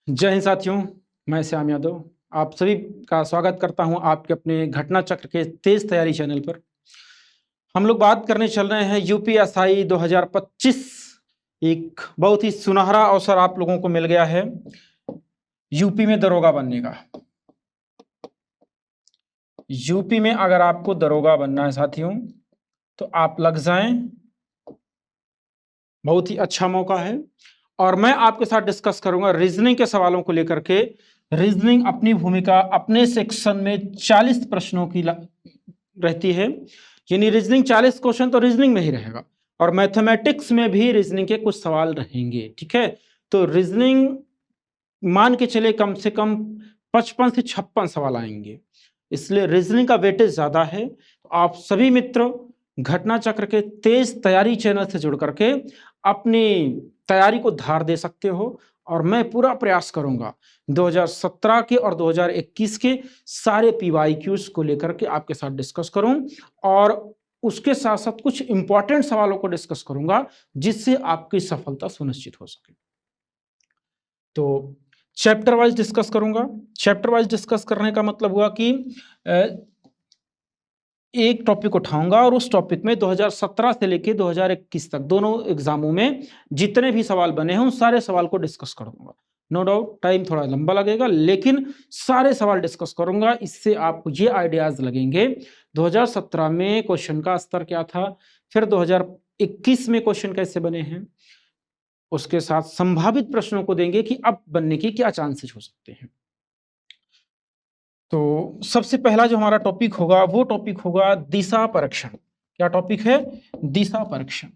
जय हिंद साथियों, मैं श्याम यादव आप सभी का स्वागत करता हूं आपके अपने घटना चक्र के तेज तैयारी चैनल पर। हम लोग बात करने चल रहे हैं यूपीएसआई 2025। एक बहुत ही सुनहरा अवसर आप लोगों को मिल गया है यूपी में दरोगा बनने का। यूपी में अगर आपको दरोगा बनना है साथियों तो आप लग जाएं, बहुत ही अच्छा मौका है। और मैं आपके साथ डिस्कस करूंगा रीजनिंग के सवालों को लेकर के। रीजनिंग अपनी भूमिका अपने सेक्शन में 40 प्रश्नों की रहती है, यानी रीजनिंग 40 क्वेश्चन तो रीजनिंग में ही रहेगा और मैथमेटिक्स में भी रीजनिंग के कुछ सवाल रहेंगे। ठीक है, तो रीजनिंग मान के चले कम से कम 55 से 56 सवाल आएंगे, इसलिए रीजनिंग का वेटेज ज्यादा है। तो आप सभी मित्र घटना चक्र के तेज तैयारी चैनल से जुड़ करके अपनी तैयारी को धार दे सकते हो और मैं पूरा प्रयास करूंगा 2017 के और 2021 के सारे पीवाईक्यूज को लेकर के आपके साथ डिस्कस करूं और उसके साथ साथ कुछ इंपॉर्टेंट सवालों को डिस्कस करूंगा जिससे आपकी सफलता सुनिश्चित हो सके। तो चैप्टर वाइज डिस्कस करूंगा। चैप्टर वाइज डिस्कस करने का मतलब हुआ कि एक टॉपिक उठाऊंगा और उस टॉपिक में 2017 से लेकर 2021 तक दोनों एग्जामों में जितने भी सवाल बने हैं उन सारे सवाल को डिस्कस करूंगा। नो डाउट टाइम थोड़ा लंबा लगेगा लेकिन सारे सवाल डिस्कस करूंगा, इससे आपको ये आइडियाज लगेंगे 2017 में क्वेश्चन का स्तर क्या था, फिर 2021 में क्वेश्चन कैसे बने हैं, उसके साथ संभावित प्रश्नों को देंगे कि अब बनने की क्या चांसेस हो सकते हैं। तो सबसे पहला जो हमारा टॉपिक होगा वो टॉपिक होगा दिशा परीक्षण। क्या टॉपिक है? दिशा परीक्षण।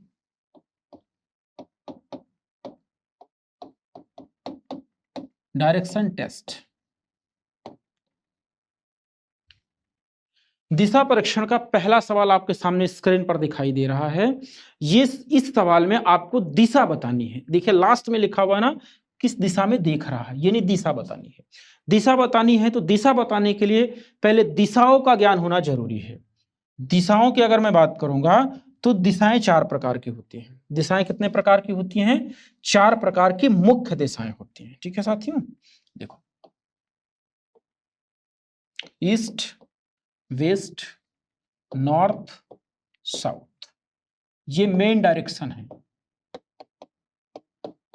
Direction test. दिशा परीक्षण का पहला सवाल आपके सामने स्क्रीन पर दिखाई दे रहा है। ये इस सवाल में आपको दिशा बतानी है। देखिए लास्ट में लिखा हुआ है ना, किस दिशा में देख रहा है, यानी दिशा बतानी है। दिशा बतानी है तो दिशा बताने के लिए पहले दिशाओं का ज्ञान होना जरूरी है। दिशाओं की अगर मैं बात करूंगा तो दिशाएं 4 प्रकार की होती हैं। दिशाएं कितने प्रकार की होती हैं? 4 प्रकार की मुख्य दिशाएं होती हैं। ठीक है साथियों, देखो ईस्ट, वेस्ट, नॉर्थ, साउथ, ये मेन डायरेक्शन है।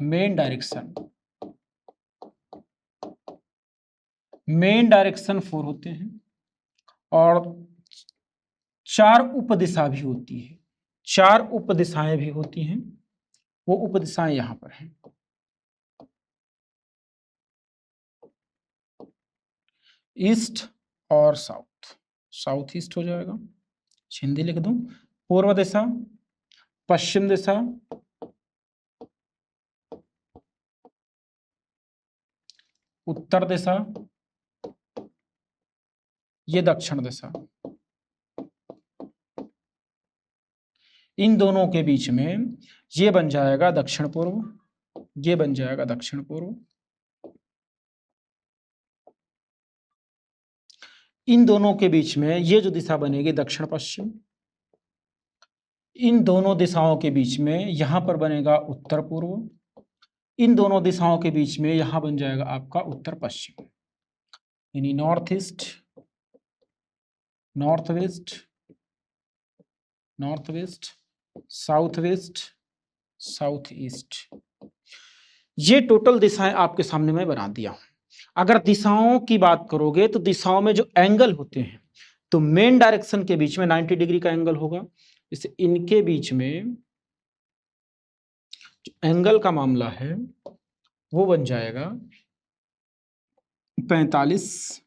मेन डायरेक्शन, मेन डायरेक्शन 4 होते हैं और 4 उपदिशा भी होती है। 4 उपदिशाएं भी होती हैं, वो उपदिशाएं यहां पर हैं। ईस्ट और साउथ, साउथ ईस्ट हो जाएगा, हिंदी लिख दूं। पूर्व दिशा, पश्चिम दिशा, उत्तर दिशा, ये दक्षिण दिशा। इन दोनों के बीच में ये बन जाएगा दक्षिण पूर्व, ये बन जाएगा दक्षिण पूर्व। इन दोनों के बीच में ये जो दिशा बनेगी दक्षिण पश्चिम। इन दोनों दिशाओं के बीच में यहां पर बनेगा उत्तर पूर्व। इन दोनों दिशाओं के बीच में यहां बन जाएगा आपका उत्तर पश्चिम, यानी north east, north west, north west, south west, south east. ये टोटल दिशाएं आपके सामने मैं बना दिया हूं। अगर दिशाओं की बात करोगे तो दिशाओं में जो एंगल होते हैं तो मेन डायरेक्शन के बीच में 90 डिग्री का एंगल होगा। इसे इनके बीच में जो एंगल का मामला है वो बन जाएगा 45,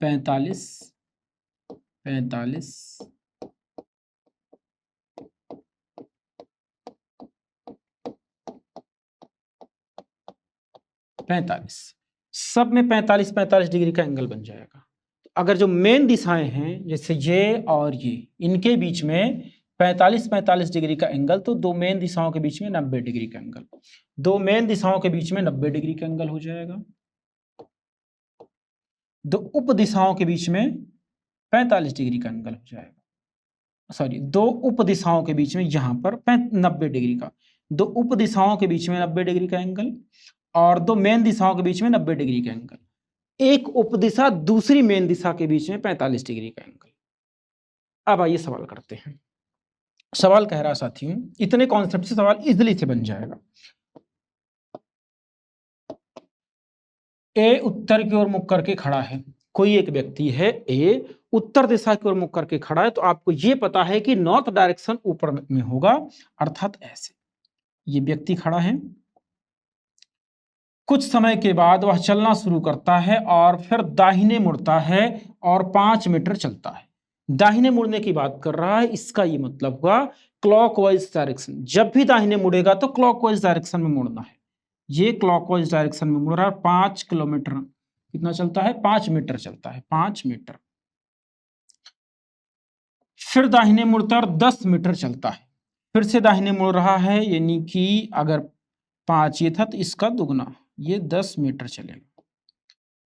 45, 45, 45, सब में 45 45 डिग्री का एंगल बन जाएगा। तो अगर जो मेन दिशाएं हैं जैसे ये और ये, इनके बीच में 45 45 डिग्री का एंगल, तो दो मेन दिशाओं के बीच में 90 डिग्री का एंगल, दो मेन दिशाओं के बीच में 90 डिग्री का एंगल हो जाएगा। दो उप दिशाओं के बीच में 45 डिग्री का एंगल हो जाएगा। सॉरी, दो उप दिशाओं के बीच में यहां पर 90 डिग्री का, दो उप दिशाओं के बीच में 90 डिग्री का एंगल और दो मेन दिशाओं के बीच में 90 डिग्री का एंगल, एक उप दिशा दूसरी मेन दिशा के बीच में 45 डिग्री का एंगल। अब आइए सवाल करते हैं। सवाल कह रहा है साथियों, इतने कॉन्सेप्ट से सवाल इजिली से बन जाएगा। ए उत्तर की ओर मुख करके खड़ा है, कोई एक व्यक्ति है ए उत्तर दिशा की ओर मुख करके खड़ा है, तो आपको यह पता है कि नॉर्थ डायरेक्शन ऊपर में होगा, अर्थात ऐसे ये व्यक्ति खड़ा है। कुछ समय के बाद वह चलना शुरू करता है और फिर दाहिने मुड़ता है और 5 मीटर चलता है। दाहिने मुड़ने की बात कर रहा है, इसका ये मतलब हुआ क्लॉकवाइज डायरेक्शन। जब भी दाहिने मुड़ेगा तो क्लॉकवाइज डायरेक्शन में मुड़ना है। ये क्लॉकवाइज डायरेक्शन में मुड़ रहा है। 5 किलोमीटर कितना चलता है? 5 मीटर चलता है, 5 मीटर। फिर दाहिने मुड़ता और 10 मीटर चलता है, फिर से दाहिने मुड़ रहा है, यानी कि अगर 5 ये था तो इसका दुगना, ये 10 मीटर चलेगा।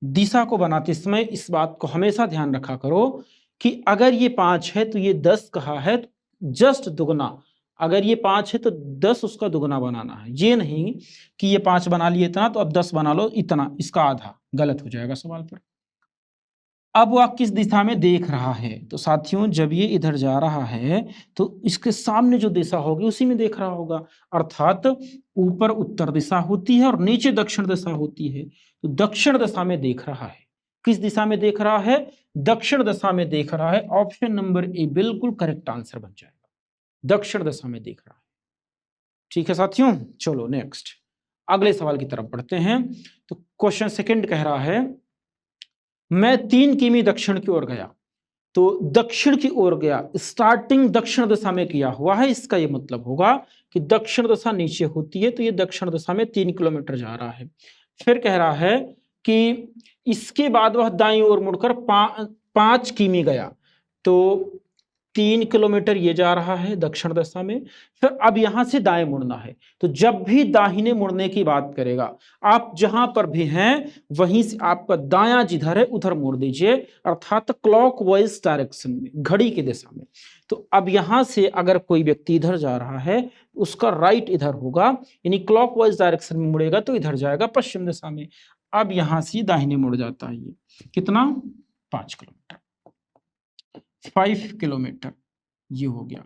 दिशा को बनाते समय इस बात को हमेशा ध्यान रखा करो कि अगर ये 5 है तो ये 10 कहा है, जस्ट दुगना। अगर ये 5 है तो 10 उसका दुगना बनाना है। ये नहीं कि ये 5 बना लिए इतना तो अब 10 बना लो इतना, इसका आधा, गलत हो जाएगा सवाल पर। अब वह किस दिशा में देख रहा है? तो साथियों जब ये इधर जा रहा है तो इसके सामने जो दिशा होगी उसी में देख रहा होगा, अर्थात ऊपर उत्तर दिशा होती है और नीचे दक्षिण दिशा होती है, तो दक्षिण दिशा में देख रहा है। किस दिशा में देख रहा है? दक्षिण दिशा में देख रहा है। ऑप्शन नंबर ए बिल्कुल करेक्ट आंसर बन जाएगा, दक्षिण दिशा में देख रहा है। ठीक है साथियों, चलो नेक्स्ट अगले सवाल की तरफ बढ़ते हैं। तो क्वेश्चन सेकंड कह रहा है, मैं 3 किमी दक्षिण की ओर गया। तो दक्षिण की ओर गया, स्टार्टिंग दक्षिण दिशा में किया हुआ है, इसका यह मतलब होगा कि दक्षिण दिशा नीचे होती है, तो ये दक्षिण दिशा में 3 किलोमीटर जा रहा है। फिर कह रहा है कि इसके बाद वह दाईं ओर मुड़कर 5 किमी गया, तो 3 किलोमीटर ये जा रहा है दक्षिण दिशा में। फिर अब यहां से दाएं मुड़ना है, तो जब भी दाहिने मुड़ने की बात करेगा, आप जहां पर भी हैं वहीं से आपका दायां जिधर है उधर मोड़ दीजिए, अर्थात क्लॉकवाइज डायरेक्शन में, घड़ी की दिशा में। तो अब यहां से अगर कोई व्यक्ति इधर जा रहा है, उसका राइट इधर होगा, यानी क्लॉकवाइज डायरेक्शन में मुड़ेगा तो इधर जाएगा पश्चिम दिशा में। अब यहां से दाहिने मुड़ जाता है, ये कितना? 5 किलोमीटर, 5 किलोमीटर ये हो गया।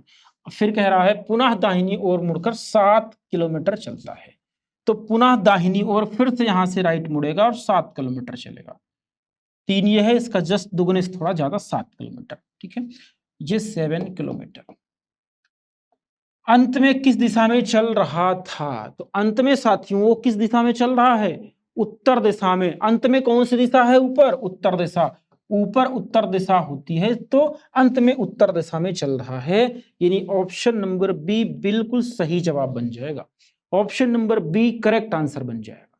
फिर कह रहा है पुनः दाहिनी ओर मुड़कर 7 किलोमीटर चलता है, तो पुनः दाहिनी ओर फिर से यहां से राइट मुड़ेगा और 7 किलोमीटर चलेगा। 3 ये है, इसका जस्ट दुगने से थोड़ा ज्यादा, 7 किलोमीटर। ठीक है, ये 7 किलोमीटर। अंत में किस दिशा में चल रहा था? तो अंत में साथियों वो किस दिशा में चल रहा है? उत्तर दिशा में। अंत में कौन सी दिशा है? ऊपर उत्तर दिशा। ऊपर उत्तर दिशा होती है, तो अंत में उत्तर दिशा में चल रहा है, यानी ऑप्शन नंबर बी बिल्कुल सही जवाब बन जाएगा। Option number B correct answer बन जाएगा।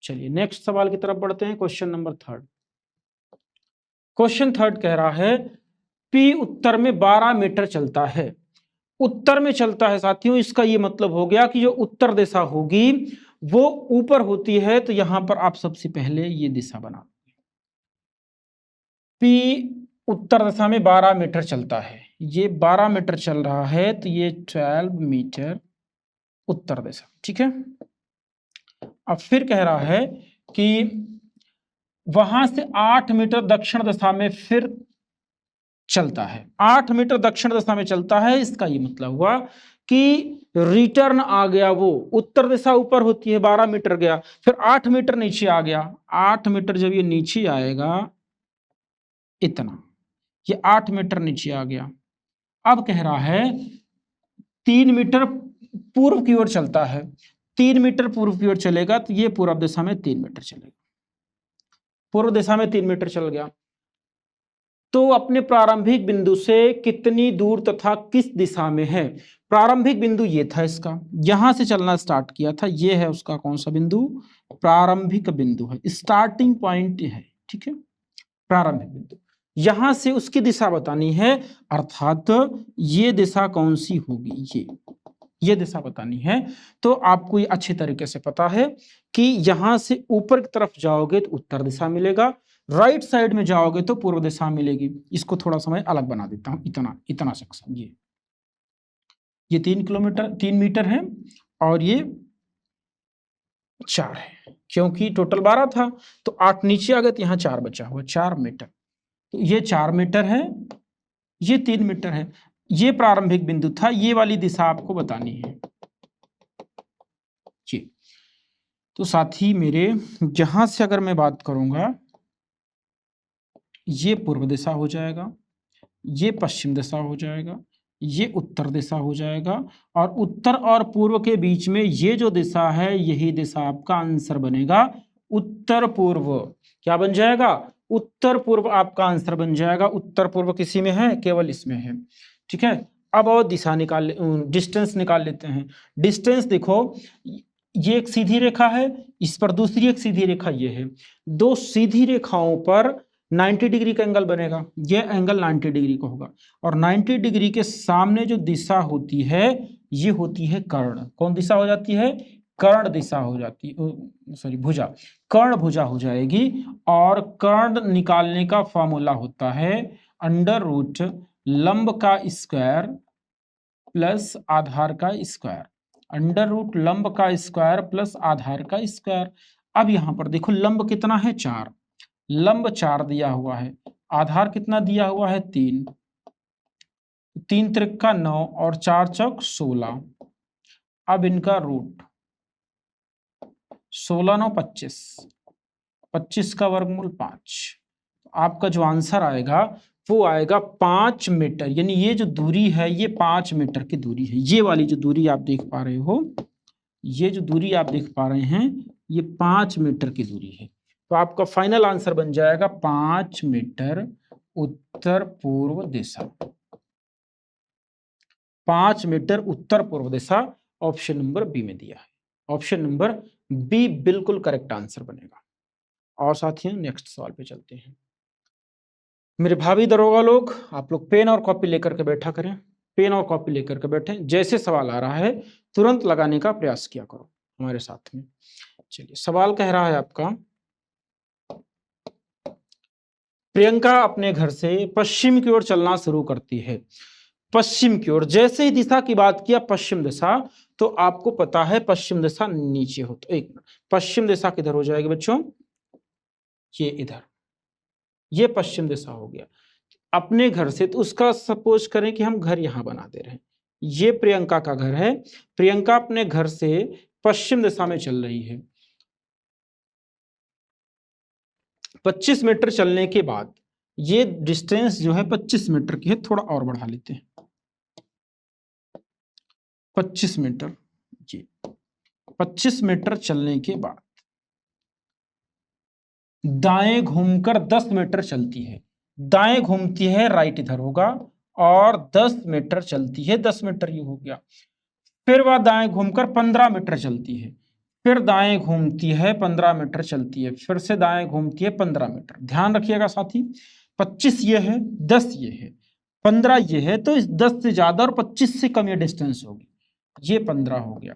चलिए नेक्स्ट सवाल की तरफ बढ़ते हैं। Question number third. Question third कह रहा है पी उत्तर में 12 मीटर चलता है। उत्तर में चलता है साथियों, इसका यह मतलब हो गया कि जो उत्तर दिशा होगी वो ऊपर होती है, तो यहां पर आप सबसे पहले ये दिशा बना, पी उत्तर दिशा में 12 मीटर चलता है, ये 12 मीटर चल रहा है, तो ये 12 मीटर उत्तर दिशा। ठीक है, अब फिर कह रहा है कि वहां से 8 मीटर दक्षिण दिशा में फिर चलता है। 8 मीटर दक्षिण दिशा में चलता है, इसका ये मतलब हुआ कि रिटर्न आ गया। वो उत्तर दिशा ऊपर होती है, 12 मीटर गया, फिर 8 मीटर नीचे आ गया। 8 मीटर जब ये नीचे आएगा, इतना, ये 8 मीटर नीचे आ गया। अब कह रहा है 3 मीटर पूर्व की ओर चलता है। 3 मीटर पूर्व की ओर चलेगा, तो ये पूर्व दिशा में 3 मीटर चलेगा। पूर्व दिशा में 3 मीटर चल गया, तो अपने प्रारंभिक बिंदु से कितनी दूर तथा किस दिशा में है? प्रारंभिक बिंदु ये था इसका, यहां से चलना स्टार्ट किया था, ये है उसका कौन सा बिंदु? प्रारंभिक बिंदु है, स्टार्टिंग पॉइंट है। ठीक है, प्रारंभिक बिंदु, यहां से उसकी दिशा बतानी है, अर्थात ये दिशा कौन सी होगी, ये दिशा बतानी है। तो आपको ये अच्छे तरीके से पता है कि यहां से ऊपर की तरफ जाओगे तो उत्तर दिशा मिलेगा, राइट साइड में जाओगे तो पूर्व दिशा मिलेगी। इसको थोड़ा समय अलग बना देता हूं, इतना सेक्शन, ये 3 मीटर है, और ये 4 है, क्योंकि टोटल 12 था तो 8 नीचे आ गए तो यहाँ 4 बचा हुआ, 4 मीटर। तो ये 4 मीटर है, ये 3 मीटर है। ये प्रारंभिक बिंदु था, ये वाली दिशा आपको बतानी है जी। तो साथी मेरे, यहां से अगर मैं बात करूंगा, ये पूर्व दिशा हो जाएगा, ये पश्चिम दिशा हो जाएगा, ये उत्तर दिशा हो जाएगा, और उत्तर और पूर्व के बीच में ये जो दिशा है, यही दिशा आपका आंसर बनेगा, उत्तर पूर्व। क्या बन जाएगा? उत्तर पूर्व आपका आंसर बन जाएगा। उत्तर पूर्व किसी में है? केवल इसमें है। ठीक है, अब और दिशा निकाल, डिस्टेंस निकाल लेते हैं। डिस्टेंस देखो, ये एक सीधी रेखा है, इस पर दूसरी एक सीधी रेखा ये है, दो सीधी रेखाओं पर 90 डिग्री का एंगल बनेगा, ये एंगल 90 डिग्री का होगा, और 90 डिग्री के सामने जो दिशा होती है ये होती है कर्ण। कौन दिशा हो जाती है? कर्ण दिशा हो जाती, सॉरी भुजा, कर्ण भुजा हो जाएगी। और कर्ण निकालने का फॉर्मूला होता है अंडर रूट लंब का स्क्वायर प्लस आधार का स्क्वायर, अंडर रूट लंब का स्क्वायर प्लस आधार का स्क्वायर। अब यहां पर देखो लंब कितना है? 4, लंब 4 दिया हुआ है, आधार कितना दिया हुआ है? 3, 3 त्रिका 9 और 4 चौक 16। अब इनका रूट 16 9 25, 25 का वर्गमूल 5। आपका जो आंसर आएगा वो आएगा 5 मीटर, यानी ये जो दूरी है ये 5 मीटर की दूरी है। ये वाली जो दूरी आप देख पा रहे हो, ये जो दूरी आप देख पा रहे हैं, ये 5 मीटर की दूरी है। तो आपका फाइनल आंसर बन जाएगा 5 मीटर उत्तर पूर्व दिशा, 5 मीटर उत्तर पूर्व दिशा। ऑप्शन नंबर बी में दिया है, ऑप्शन नंबर बी बिल्कुल करेक्ट आंसर बनेगा। और साथियों नेक्स्ट सवाल पे चलते हैं। मेरे भाभी दरोगा लोग, आप लोग पेन और कॉपी लेकर के बैठा करें, पेन और कॉपी लेकर के बैठे, जैसे सवाल आ रहा है तुरंत लगाने का प्रयास किया करो हमारे साथ में। चलिए, सवाल कह रहा है आपका, प्रियंका अपने घर से पश्चिम की ओर चलना शुरू करती है। पश्चिम की ओर, जैसे ही दिशा की बात किया पश्चिम दिशा, तो आपको पता है पश्चिम दिशा नीचे हो, तो एक पश्चिम दिशा किधर हो जाएगी बच्चों? ये इधर, ये पश्चिम दिशा हो गया अपने घर से। तो उसका सपोज करें कि हम घर यहां बना दे रहे हैं, ये प्रियंका का घर है, प्रियंका अपने घर से पश्चिम दिशा में चल रही है। 25 मीटर चलने के बाद ये डिस्टेंस जो है 25 मीटर की है, थोड़ा और बढ़ा लेते हैं, 25 मीटर जी। 25 मीटर चलने के बाद दाएं घूमकर 10 मीटर चलती है, दाएं घूमती है राइट इधर होगा, और 10 मीटर चलती है, 10 मीटर ये हो गया। फिर वह दाएं घूमकर 15 मीटर चलती है, फिर दाएं घूमती है 15 मीटर चलती है, फिर से दाएं घूमती है 15 मीटर। ध्यान रखिएगा साथी, 25 ये है, 10 ये है, 15 ये है, तो इस 10 से ज्यादा और 25 से कम ये डिस्टेंस होगी, ये 15 हो गया।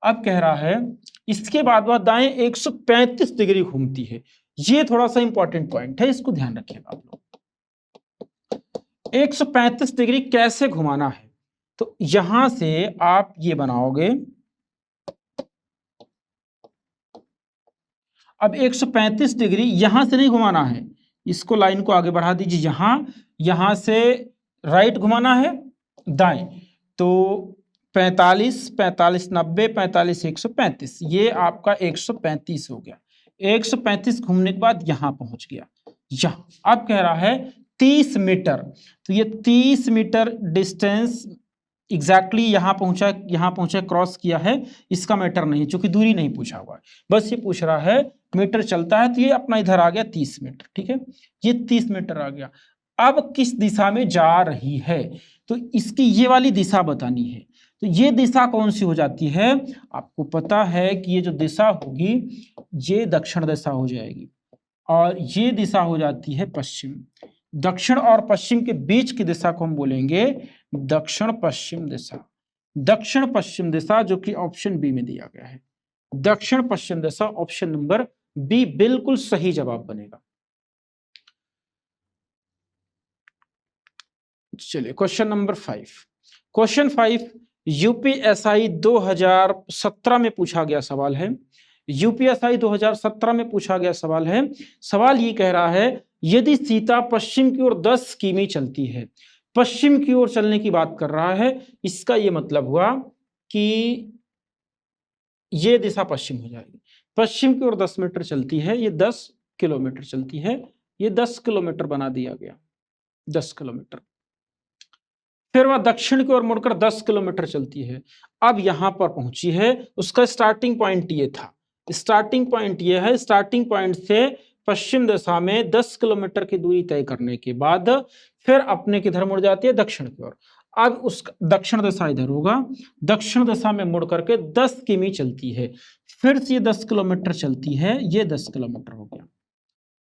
अब कह रहा है इसके बाद वह दाएं 135 डिग्री घूमती है। ये थोड़ा सा इंपॉर्टेंट पॉइंट है, इसको ध्यान रखिएगा आप लोग। 135 डिग्री कैसे घुमाना है? तो यहां से आप ये बनाओगे, अब 135 डिग्री यहां से नहीं घुमाना है, इसको लाइन को आगे बढ़ा दीजिए, यहां से राइट घुमाना है दाएं, तो 45 45 90 45 135, ये आपका 135 हो गया। 135 घूमने के बाद यहां पहुंच गया, यहां अब कह रहा है 30 मीटर, तो ये 30 मीटर डिस्टेंस एग्जैक्टली यहां पहुंचा क्रॉस किया है, इसका मैटर नहीं, चूंकि दूरी नहीं पूछा हुआ है, बस ये पूछ रहा है मीटर चलता है, तो ये अपना इधर आ गया 30 मीटर। ठीक है, ये 30 मीटर आ गया। अब किस दिशा में जा रही है? तो इसकी ये वाली दिशा बतानी है। तो ये दिशा कौन सी हो जाती है? आपको पता है कि ये जो दिशा होगी ये दक्षिण दिशा हो जाएगी, और ये दिशा हो जाती है पश्चिम। दक्षिण और पश्चिम के बीच की दिशा को हम बोलेंगे दक्षिण पश्चिम दिशा, दक्षिण पश्चिम दिशा, जो कि ऑप्शन बी में दिया गया है। दक्षिण पश्चिम दिशा, ऑप्शन नंबर बी बिल्कुल सही जवाब बनेगा। चलिए क्वेश्चन नंबर 5। क्वेश्चन 5 यूपीएसआई 2017 में पूछा गया सवाल है। यूपीएसआई 2017 में पूछा गया सवाल है। सवाल ये कह रहा है यदि सीता पश्चिम की ओर 10 किमी चलती है, पश्चिम की ओर चलने की बात कर रहा है, इसका ये मतलब हुआ कि ये दिशा पश्चिम हो जाएगी। पश्चिम की ओर 10 मीटर चलती है, ये 10 किलोमीटर चलती है, ये 10 किलोमीटर बना दिया गया, 10 किलोमीटर। फिर वह दक्षिण की ओर मुड़कर 10 किलोमीटर चलती है। अब यहां पर पहुंची है, उसका स्टार्टिंग पॉइंट ये था, स्टार्टिंग पॉइंट ये है, स्टार्टिंग पॉइंट से पश्चिम दिशा में 10 किलोमीटर की दूरी तय करने के बाद फिर अपने किधर मुड़ जाती है, दक्षिण की ओर। अब उस दक्षिण दिशा इधर होगा, दक्षिण दिशा में मुड़ करके 10 किमी चलती है, फिर से ये 10 किलोमीटर चलती है, ये 10 किलोमीटर हो गया।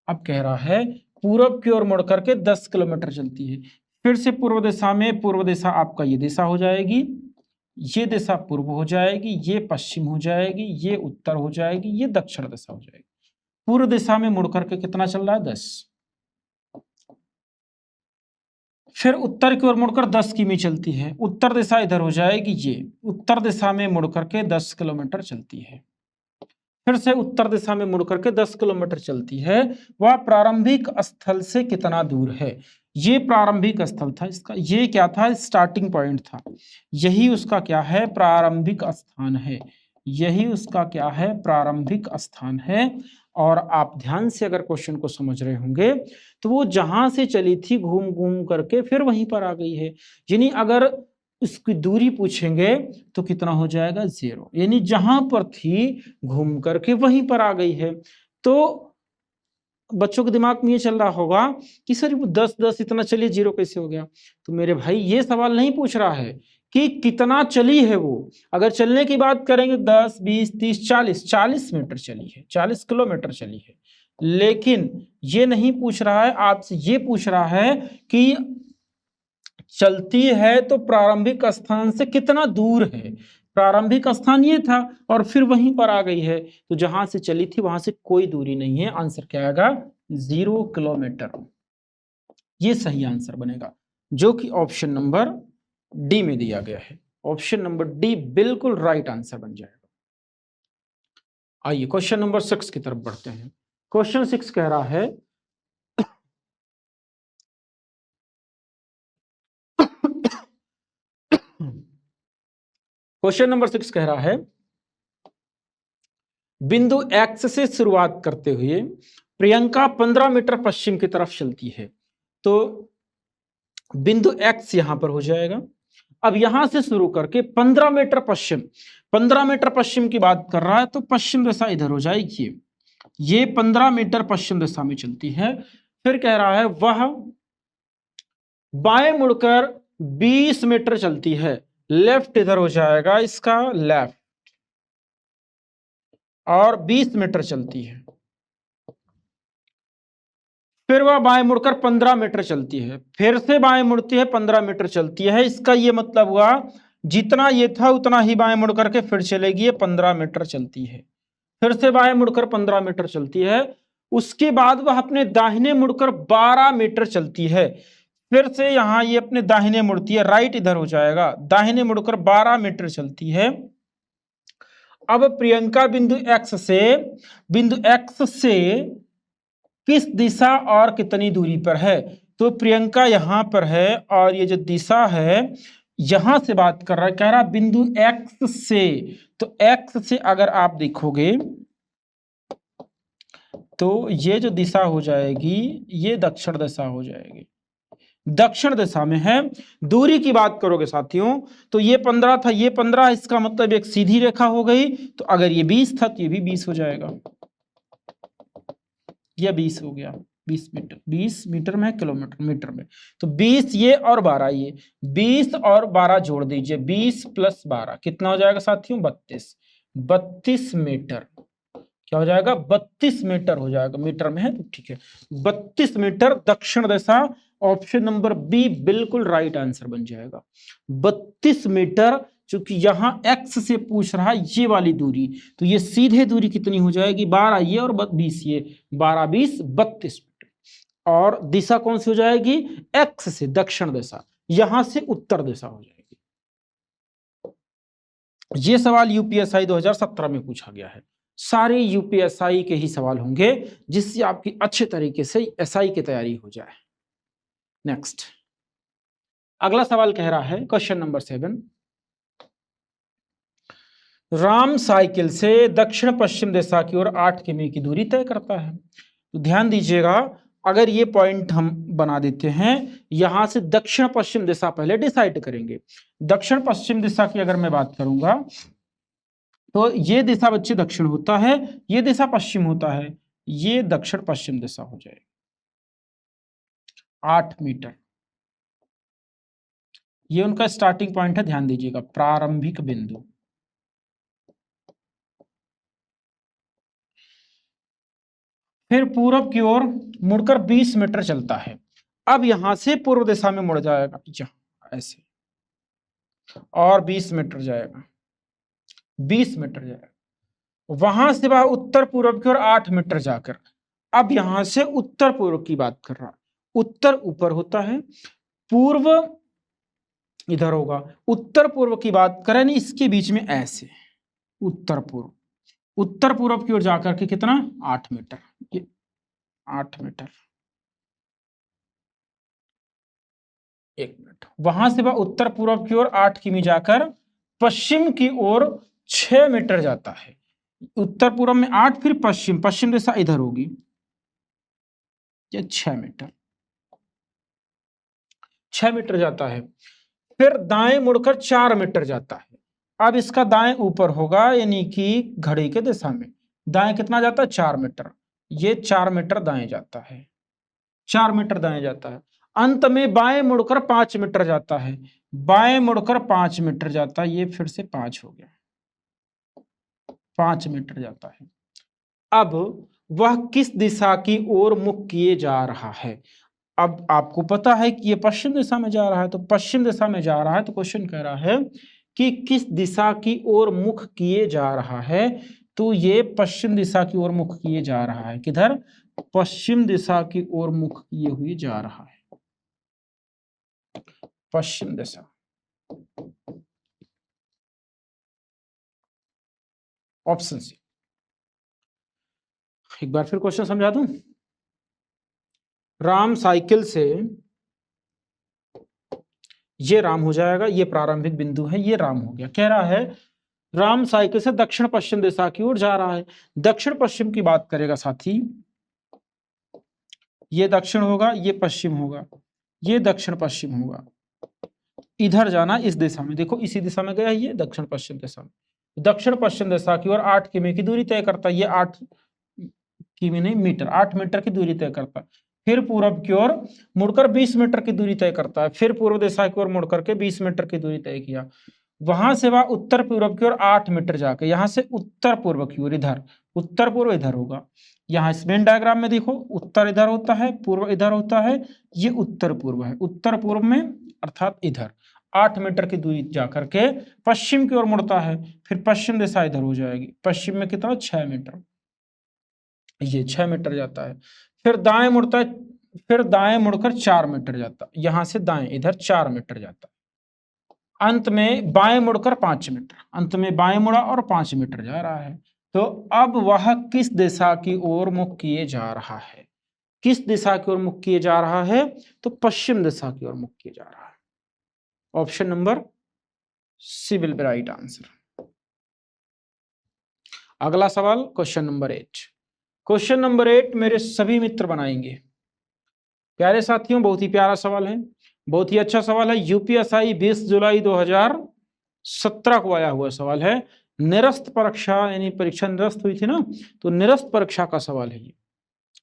अब कह रहा है पूरब की ओर मुड़ करके 10 किलोमीटर चलती है, फिर से पूर्व दिशा में, पूर्व दिशा आपका ये दिशा हो जाएगी, ये दिशा पूर्व हो जाएगी, ये पश्चिम हो जाएगी, ये उत्तर हो जाएगी, ये दक्षिण दिशा हो जाएगी। पूर्व दिशा में मुड़ करके कितना चल रहा है, 10। फिर उत्तर की ओर मुड़कर 10 किमी चलती है, उत्तर दिशा इधर हो जाएगी, ये उत्तर दिशा में मुड़ करके 10 किलोमीटर चलती है। फिर से उत्तर दिशा में मुड़ करके 10 किलोमीटर चलती है। वह प्रारंभिक स्थल से कितना दूर है, ये प्रारंभिक स्थल था इसका, ये क्या था, स्टार्टिंग पॉइंट था, यही उसका क्या है, प्रारंभिक स्थान है, यही उसका क्या है, प्रारंभिक स्थान है। और आप ध्यान से अगर क्वेश्चन को समझ रहे होंगे तो वो जहां से चली थी घूम घूम करके फिर वहीं पर आ गई है, यानी अगर इसकी दूरी पूछेंगे तो कितना हो जाएगा, 0, यानी जहां पर थी घूम करके वहीं पर आ गई है। तो बच्चों के दिमाग में ये चल रहा होगा कि सर वो 10 इतना चलिए 0 कैसे हो गया। तो मेरे भाई ये सवाल नहीं पूछ रहा है कि कितना चली है वो, अगर चलने की बात करेंगे 10, 20, 30, 40 मीटर चली है, 40 किलोमीटर चली है, लेकिन ये नहीं पूछ रहा है आपसे, ये पूछ रहा है कि चलती है तो प्रारंभिक स्थान से कितना दूर है। प्रारंभिक स्थान ये था और फिर वहीं पर आ गई है, तो जहां से चली थी वहां से कोई दूरी नहीं है। आंसर क्या आएगा, 0 किलोमीटर। ये सही आंसर बनेगा, जो कि ऑप्शन नंबर डी में दिया गया है। ऑप्शन नंबर डी बिल्कुल राइट आंसर बन जाएगा। आइए क्वेश्चन नंबर 6 की तरफ बढ़ते हैं। क्वेश्चन 6 कह रहा है क्वेश्चन नंबर 6 कह रहा है बिंदु एक्स से शुरुआत करते हुए प्रियंका 15 मीटर पश्चिम की तरफ चलती है। तो बिंदु एक्स यहां पर हो जाएगा। अब यहां से शुरू करके 15 मीटर पश्चिम, 15 मीटर पश्चिम की बात कर रहा है, तो पश्चिम दिशा इधर हो जाएगी, ये 15 मीटर पश्चिम दिशा में चलती है। फिर कह रहा है वह बाएं मुड़कर 20 मीटर चलती है, लेफ्ट इधर हो जाएगा इसका, लेफ्ट, और 20 मीटर चलती है। फिर वह बाएं मुड़कर 15 मीटर चलती है, फिर से बाएं मुड़ती है, 15 मीटर चलती है। इसका यह मतलब हुआ जितना ये था उतना ही बाएं मुड़ करके फिर चलेगी, ये 15 मीटर चलती है। फिर से बाएं मुड़कर 15 मीटर चलती है, उसके बाद वह अपने दाहिने मुड़कर 12 मीटर चलती है। फिर से यहां ये अपने दाहिने मुड़ती है, राइट इधर हो जाएगा, दाहिने मुड़कर 12 मीटर चलती है। अब प्रियंका बिंदु एक्स से किस दिशा और कितनी दूरी पर है। तो प्रियंका यहां पर है और ये जो दिशा है यहां से बात कर रहा है, कह रहा बिंदु एक्स से, तो एक्स से अगर आप देखोगे तो ये जो दिशा हो जाएगी ये दक्षिण दिशा हो जाएगी, दक्षिण दिशा में है। दूरी की बात करोगे साथियों तो ये 15 था, ये 15, इसका मतलब एक सीधी रेखा हो गई। तो अगर ये 20 था तो ये भी 20 हो जाएगा, ये 20 हो गया, 20 मीटर, 20 मीटर में, किलोमीटर मीटर में, तो 20 ये और 12 ये, 20 और 12 जोड़ दीजिए, 20 प्लस 12 कितना हो जाएगा साथियों, 32 मीटर। क्या हो जाएगा, 32 मीटर हो जाएगा, मीटर में है तो ठीक है, 32 मीटर दक्षिण दिशा। ऑप्शन नंबर बी बिल्कुल राइट आंसर बन जाएगा, 32 मीटर। चूंकि यहां एक्स से पूछ रहा है ये वाली दूरी, तो ये सीधे दूरी कितनी हो जाएगी, 12 ये और 20 ये, 12 20 32 मीटर। और दिशा कौन सी हो जाएगी, एक्स से दक्षिण दिशा, यहां से उत्तर दिशा हो जाएगी। ये सवाल यूपीएसआई 2017 में पूछा गया है। सारे यूपीएसआई के ही सवाल होंगे जिससे आपकी अच्छे तरीके से एसआई की तैयारी हो जाए। नेक्स्ट, अगला सवाल कह रहा है क्वेश्चन नंबर 7, राम साइकिल से दक्षिण पश्चिम दिशा की ओर 8 किमी की दूरी तय करता है। तो ध्यान दीजिएगा, अगर ये पॉइंट हम बना देते हैं, यहां से दक्षिण पश्चिम दिशा पहले डिसाइड करेंगे। दक्षिण पश्चिम दिशा की अगर मैं बात करूंगा तो ये दिशा बच्चे दक्षिण होता है, ये दिशा पश्चिम होता है, ये दक्षिण पश्चिम दिशा हो जाएगी। 8 मीटर ये उनका स्टार्टिंग पॉइंट है, ध्यान दीजिएगा, प्रारंभिक बिंदु। फिर पूरब की ओर मुड़कर 20 मीटर चलता है। अब यहां से पूर्व दिशा में मुड़ जाएगा, ऐसे, और 20 मीटर जाएगा, 20 मीटर जाएगा। वहां से वह उत्तर पूर्व की ओर 8 मीटर जाकर, अब यहां से उत्तर पूर्व की बात कर रहा है। उत्तर ऊपर होता है, पूर्व इधर होगा। उत्तर पूर्व की बात करें नहीं, इसके बीच में ऐसे उत्तर पूर्व, उत्तर पूर्व की ओर जाकर के कितना, 8 मीटर, ये 8 मीटर। 1 मिनट, वहां से वह उत्तर पूर्व की ओर 8 किमी जाकर पश्चिम की ओर 6 मीटर जाता है। उत्तर पूर्व में 8, फिर पश्चिम, पश्चिम दिशा इधर होगी, ये 6 मीटर, 6 मीटर जाता है। फिर दाएं मुड़कर 4 मीटर जाता है। अब इसका दाएं ऊपर होगा, यानी कि घड़ी के दिशा में दाएं कितना जाता है, 4 मीटर। ये 4 मीटर दाएं जाता है, 4 मीटर दाएं जाता है। अंत में बाएं मुड़कर 5 मीटर जाता है, बाएं मुड़कर 5 मीटर जाता है, ये फिर से 5 हो गया, 5 मीटर जाता है। अब वह किस दिशा की ओर मुख किए जा रहा है। अब आपको पता है कि ये पश्चिम दिशा में जा रहा है, तो पश्चिम दिशा में जा रहा है, तो क्वेश्चन कह रहा है कि किस दिशा की ओर मुख किए जा रहा है। तो ये पश्चिम दिशा की ओर मुख किए जा रहा है, किधर, पश्चिम दिशा की ओर मुख किए हुए जा रहा है, पश्चिम दिशा। Option C. एक बार फिर क्वेश्चन समझा दूं। राम साइकिल से, ये राम हो जाएगा, ये प्रारंभिक बिंदु है, ये राम हो गया। कह रहा है राम साइकिल से दक्षिण पश्चिम दिशा की ओर जा रहा है। दक्षिण पश्चिम की बात करेगा साथी, ये दक्षिण होगा, ये पश्चिम होगा, ये दक्षिण पश्चिम होगा। इधर जाना, इस दिशा में, देखो इसी दिशा में गया, ये दक्षिण पश्चिम दिशा में। दक्षिण पश्चिम दिशा की ओर 8 किमी की दूरी तय करता है, ये 8 किमी नहीं, मीटर, 8 मीटर की दूरी तय करता है। फिर पूर्व की ओर मुड़कर 20 मीटर की दूरी तय करता है, फिर पूर्व दिशा की ओर मुड़कर के 20 मीटर की दूरी तय किया। वहां से वह उत्तर पूर्व की ओर 8 मीटर जाकर, यहां से उत्तर पूर्व की ओर, इधर उत्तर पूर्व इधर होगा। यहाँ इस मेन डायग्राम में देखो, उत्तर इधर होता है, पूर्व इधर होता है, ये उत्तर पूर्व है। उत्तर पूर्व में अर्थात इधर 8 मीटर की दूरी जाकर के पश्चिम की ओर मुड़ता है, फिर पश्चिम दिशा इधर हो जाएगी। पश्चिम में कितना, 6 मीटर, ये 6 मीटर जाता है। फिर दाएं मुड़ता है, फिर दाएं मुड़कर 4 मीटर जाता है, यहां से दाएं इधर 4 मीटर जाता है। अंत में बाएं मुड़कर 5 मीटर, अंत में बाएं मुड़ा और 5 मीटर जा रहा है। तो अब वह किस दिशा की ओर मुख किए जा रहा है, किस दिशा की ओर मुख किए जा रहा है, तो पश्चिम दिशा की ओर मुख किए जा रहा है। Option number C will be right answer. अगला सवाल क्वेश्चन नंबर 8। क्वेश्चन नंबर 8 मेरे सभी मित्र बनाएंगे। प्यारे साथियों, बहुत ही प्यारा सवाल है, बहुत ही अच्छा सवाल है। यूपीएसआई 20 जुलाई 2017 को आया हुआ सवाल है। निरस्त परीक्षा, यानी परीक्षा निरस्त हुई थी ना, तो निरस्त परीक्षा का सवाल है ये,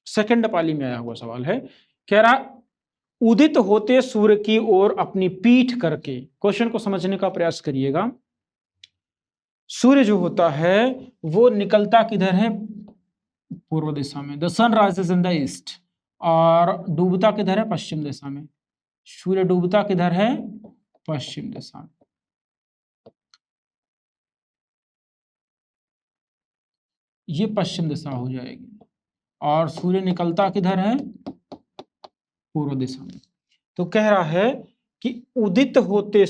सेकंड पाली में आया हुआ सवाल है। कह रहा उदित होते सूर्य की ओर अपनी पीठ करके, क्वेश्चन को समझने का प्रयास करिएगा। सूर्य जो होता है वो निकलता किधर है, पूर्व दिशा में, the sun rises in the east, और डूबता किधर है, पश्चिम दिशा में। सूर्य डूबता किधर है, पश्चिम दिशा में। ये पश्चिम दिशा हो जाएगी, और सूर्य निकलता किधर है, पूर्व दिशा में। तो कह रहा है कि उदित होते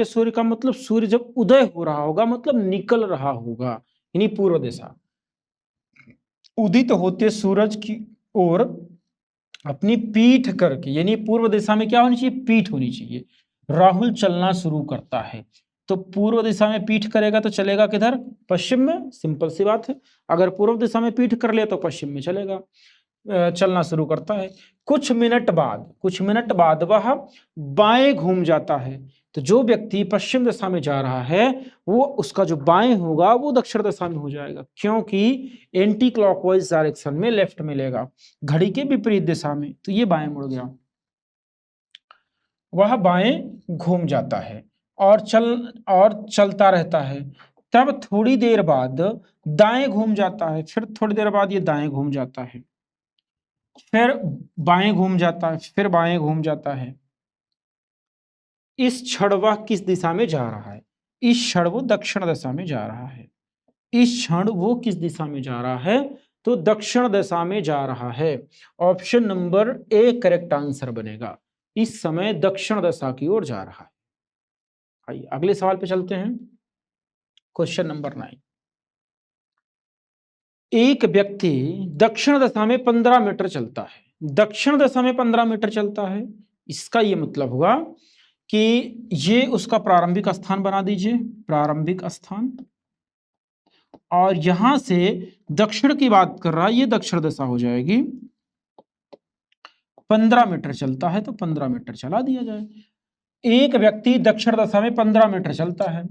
सूर्य का मतलब सूर्य जब उदय हो रहा होगा, मतलब निकल रहा होगा, यानी पूर्व दिशा। उदित होते सूरज की ओर अपनी पीठ करके, यानी पूर्व दिशा में क्या होनी चाहिए, पीठ होनी चाहिए, राहुल चलना शुरू करता है। तो पूर्व दिशा में पीठ करेगा तो चलेगा किधर, पश्चिम में, सिंपल सी बात है। अगर पूर्व दिशा में पीठ कर लिया तो पश्चिम में चलेगा, चलना शुरू करता है। कुछ मिनट बाद वह बाएं घूम जाता है। तो जो व्यक्ति पश्चिम दिशा में जा रहा है, वो उसका जो बाएं होगा वो दक्षिण दिशा में हो जाएगा, क्योंकि एंटी क्लॉकवाइज डायरेक्शन में लेफ्ट मिलेगा, घड़ी के विपरीत दिशा में। तो ये बाएं मुड़ गया, वह बाएं घूम जाता है और चलता रहता है। तब थोड़ी देर बाद दाएं घूम जाता है, फिर थोड़ी देर बाद ये दाएं घूम जाता है, फिर बाएं घूम जाता है, फिर बाएं घूम जाता है। इस क्षण वह किस दिशा में जा रहा है, इस क्षण वो दक्षिण दिशा में जा रहा है। इस क्षण वो किस दिशा में जा रहा है, तो दक्षिण दिशा में जा रहा है। Option number A correct answer बनेगा, इस समय दक्षिण दिशा की ओर जा रहा है। आइए अगले सवाल पे चलते हैं। Question number 9। एक व्यक्ति दक्षिण दिशा में 15 मीटर चलता है, दक्षिण दिशा में 15 मीटर चलता है, इसका यह मतलब हुआ कि ये उसका प्रारंभिक स्थान बना दीजिए, प्रारंभिक स्थान, और यहां से दक्षिण की बात कर रहा है, ये दक्षिण दिशा हो जाएगी। 15 मीटर चलता है तो 15 मीटर चला दिया जाए। एक व्यक्ति दक्षिण दिशा में 15 मीटर चलता है,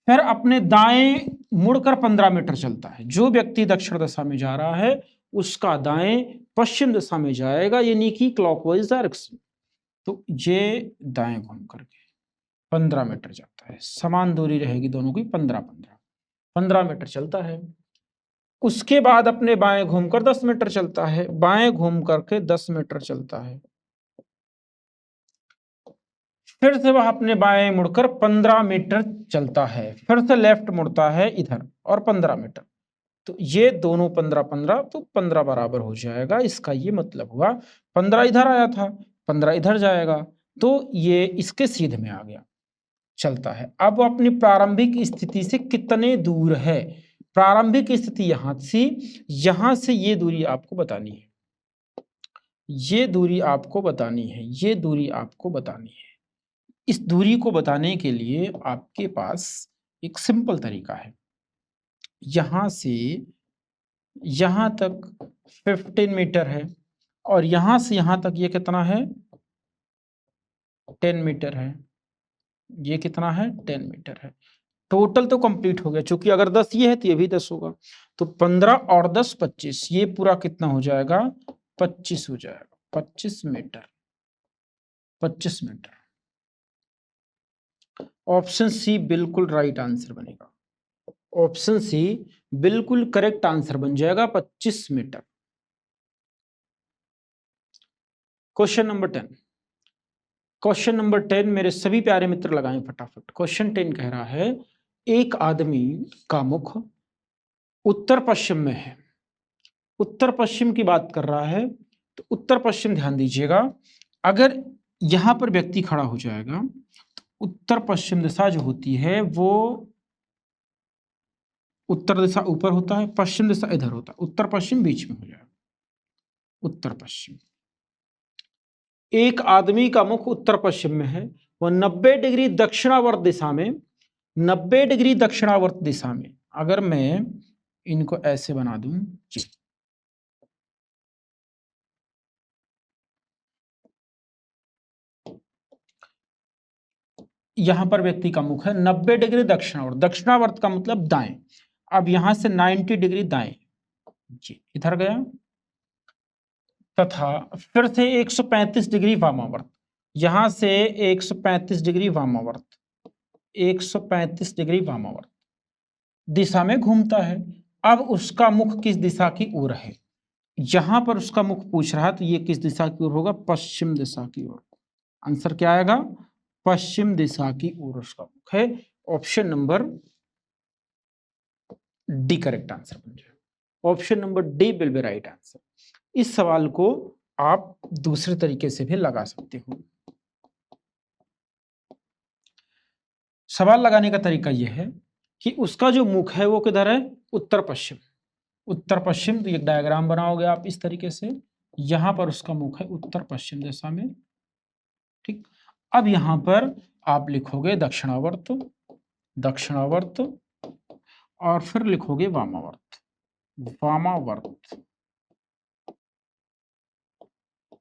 फिर अपने दाएं मुड़कर 15 मीटर चलता है। जो व्यक्ति दक्षिण दिशा में जा रहा है उसका दाएं पश्चिम दिशा में जाएगा, यानी कि क्लॉकवाइज डायरेक्शन। तो ये दाएं घूम करके 15 मीटर जाता है, समान दूरी रहेगी दोनों की, 15 मीटर चलता है। उसके बाद अपने बाएं घूमकर 10 मीटर चलता है, बाएं घूम करके 10 मीटर चलता है, फिर से वह अपने बाएं मुड़कर 15 मीटर चलता है, फिर से लेफ्ट मुड़ता है इधर और 15 मीटर। तो ये दोनों 15-15, तो 15 बराबर हो जाएगा। इसका ये मतलब हुआ 15 इधर आया था, 15 इधर जाएगा, तो ये इसके सीधे में आ गया, चलता है। अब वो अपनी प्रारंभिक स्थिति से कितने दूर है, प्रारंभिक स्थिति यहां से ये दूरी आपको बतानी है, ये दूरी आपको बतानी है, ये दूरी आपको बतानी है। इस दूरी को बताने के लिए आपके पास एक सिंपल तरीका है। यहां से यहां तक 15 मीटर है, और यहां से यहां तक ये कितना है, 10 मीटर है। ये कितना है, 10 मीटर है। टोटल तो कंप्लीट हो गया, क्योंकि अगर 10 ये है तो ये भी 10 होगा। तो 15 और 10 25, ये पूरा कितना हो जाएगा, 25 हो जाएगा, 25 मीटर, 25 मीटर। ऑप्शन सी बिल्कुल राइट आंसर बनेगा, ऑप्शन सी बिल्कुल करेक्ट आंसर बन जाएगा, 25 मीटर। क्वेश्चन नंबर 10, क्वेश्चन नंबर 10 मेरे सभी प्यारे मित्र लगाएं फटाफट। क्वेश्चन 10 कह रहा है, एक आदमी का मुख उत्तर पश्चिम में है, उत्तर पश्चिम की बात कर रहा है। तो उत्तर पश्चिम ध्यान दीजिएगा, अगर यहां पर व्यक्ति खड़ा हो जाएगा तो उत्तर पश्चिम दिशा जो होती है वो, उत्तर दिशा ऊपर होता है, पश्चिम दिशा इधर होता है, उत्तर पश्चिम बीच में हो जाएगा, उत्तर पश्चिम। एक आदमी का मुख उत्तर पश्चिम में है, वह 90 डिग्री दक्षिणावर्त दिशा में, 90 डिग्री दक्षिणावर्त दिशा में, अगर मैं इनको ऐसे बना दूं, यहां पर व्यक्ति का मुख है 90 डिग्री दक्षिणावर्त, दक्षिणावर्त का मतलब दाएं। अब यहां से 90 डिग्री दाएं, जी इधर गया, तथा फिर से 135 डिग्री वामावर्त, यहां से 135 डिग्री वामावर्त, 135 डिग्री वामावर्त दिशा में घूमता है। अब उसका मुख किस दिशा की ओर है, यहां पर उसका मुख पूछ रहा है, तो ये किस दिशा की ओर होगा, पश्चिम दिशा की ओर। आंसर क्या आएगा, पश्चिम दिशा की ओर उसका मुख है। Option number D correct answer बन जाएगा, option number D will be right answer. इस सवाल को आप दूसरे तरीके से भी लगा सकते हो। सवाल लगाने का तरीका यह है कि उसका जो मुख है वो किधर है, उत्तर पश्चिम। उत्तर पश्चिम, तो एक डायग्राम बनाओगे आप इस तरीके से, यहां पर उसका मुख है उत्तर पश्चिम दिशा में। ठीक, अब यहां पर आप लिखोगे दक्षिणावर्त, दक्षिणावर्त, और फिर लिखोगे वामावर्त, वामावर्त।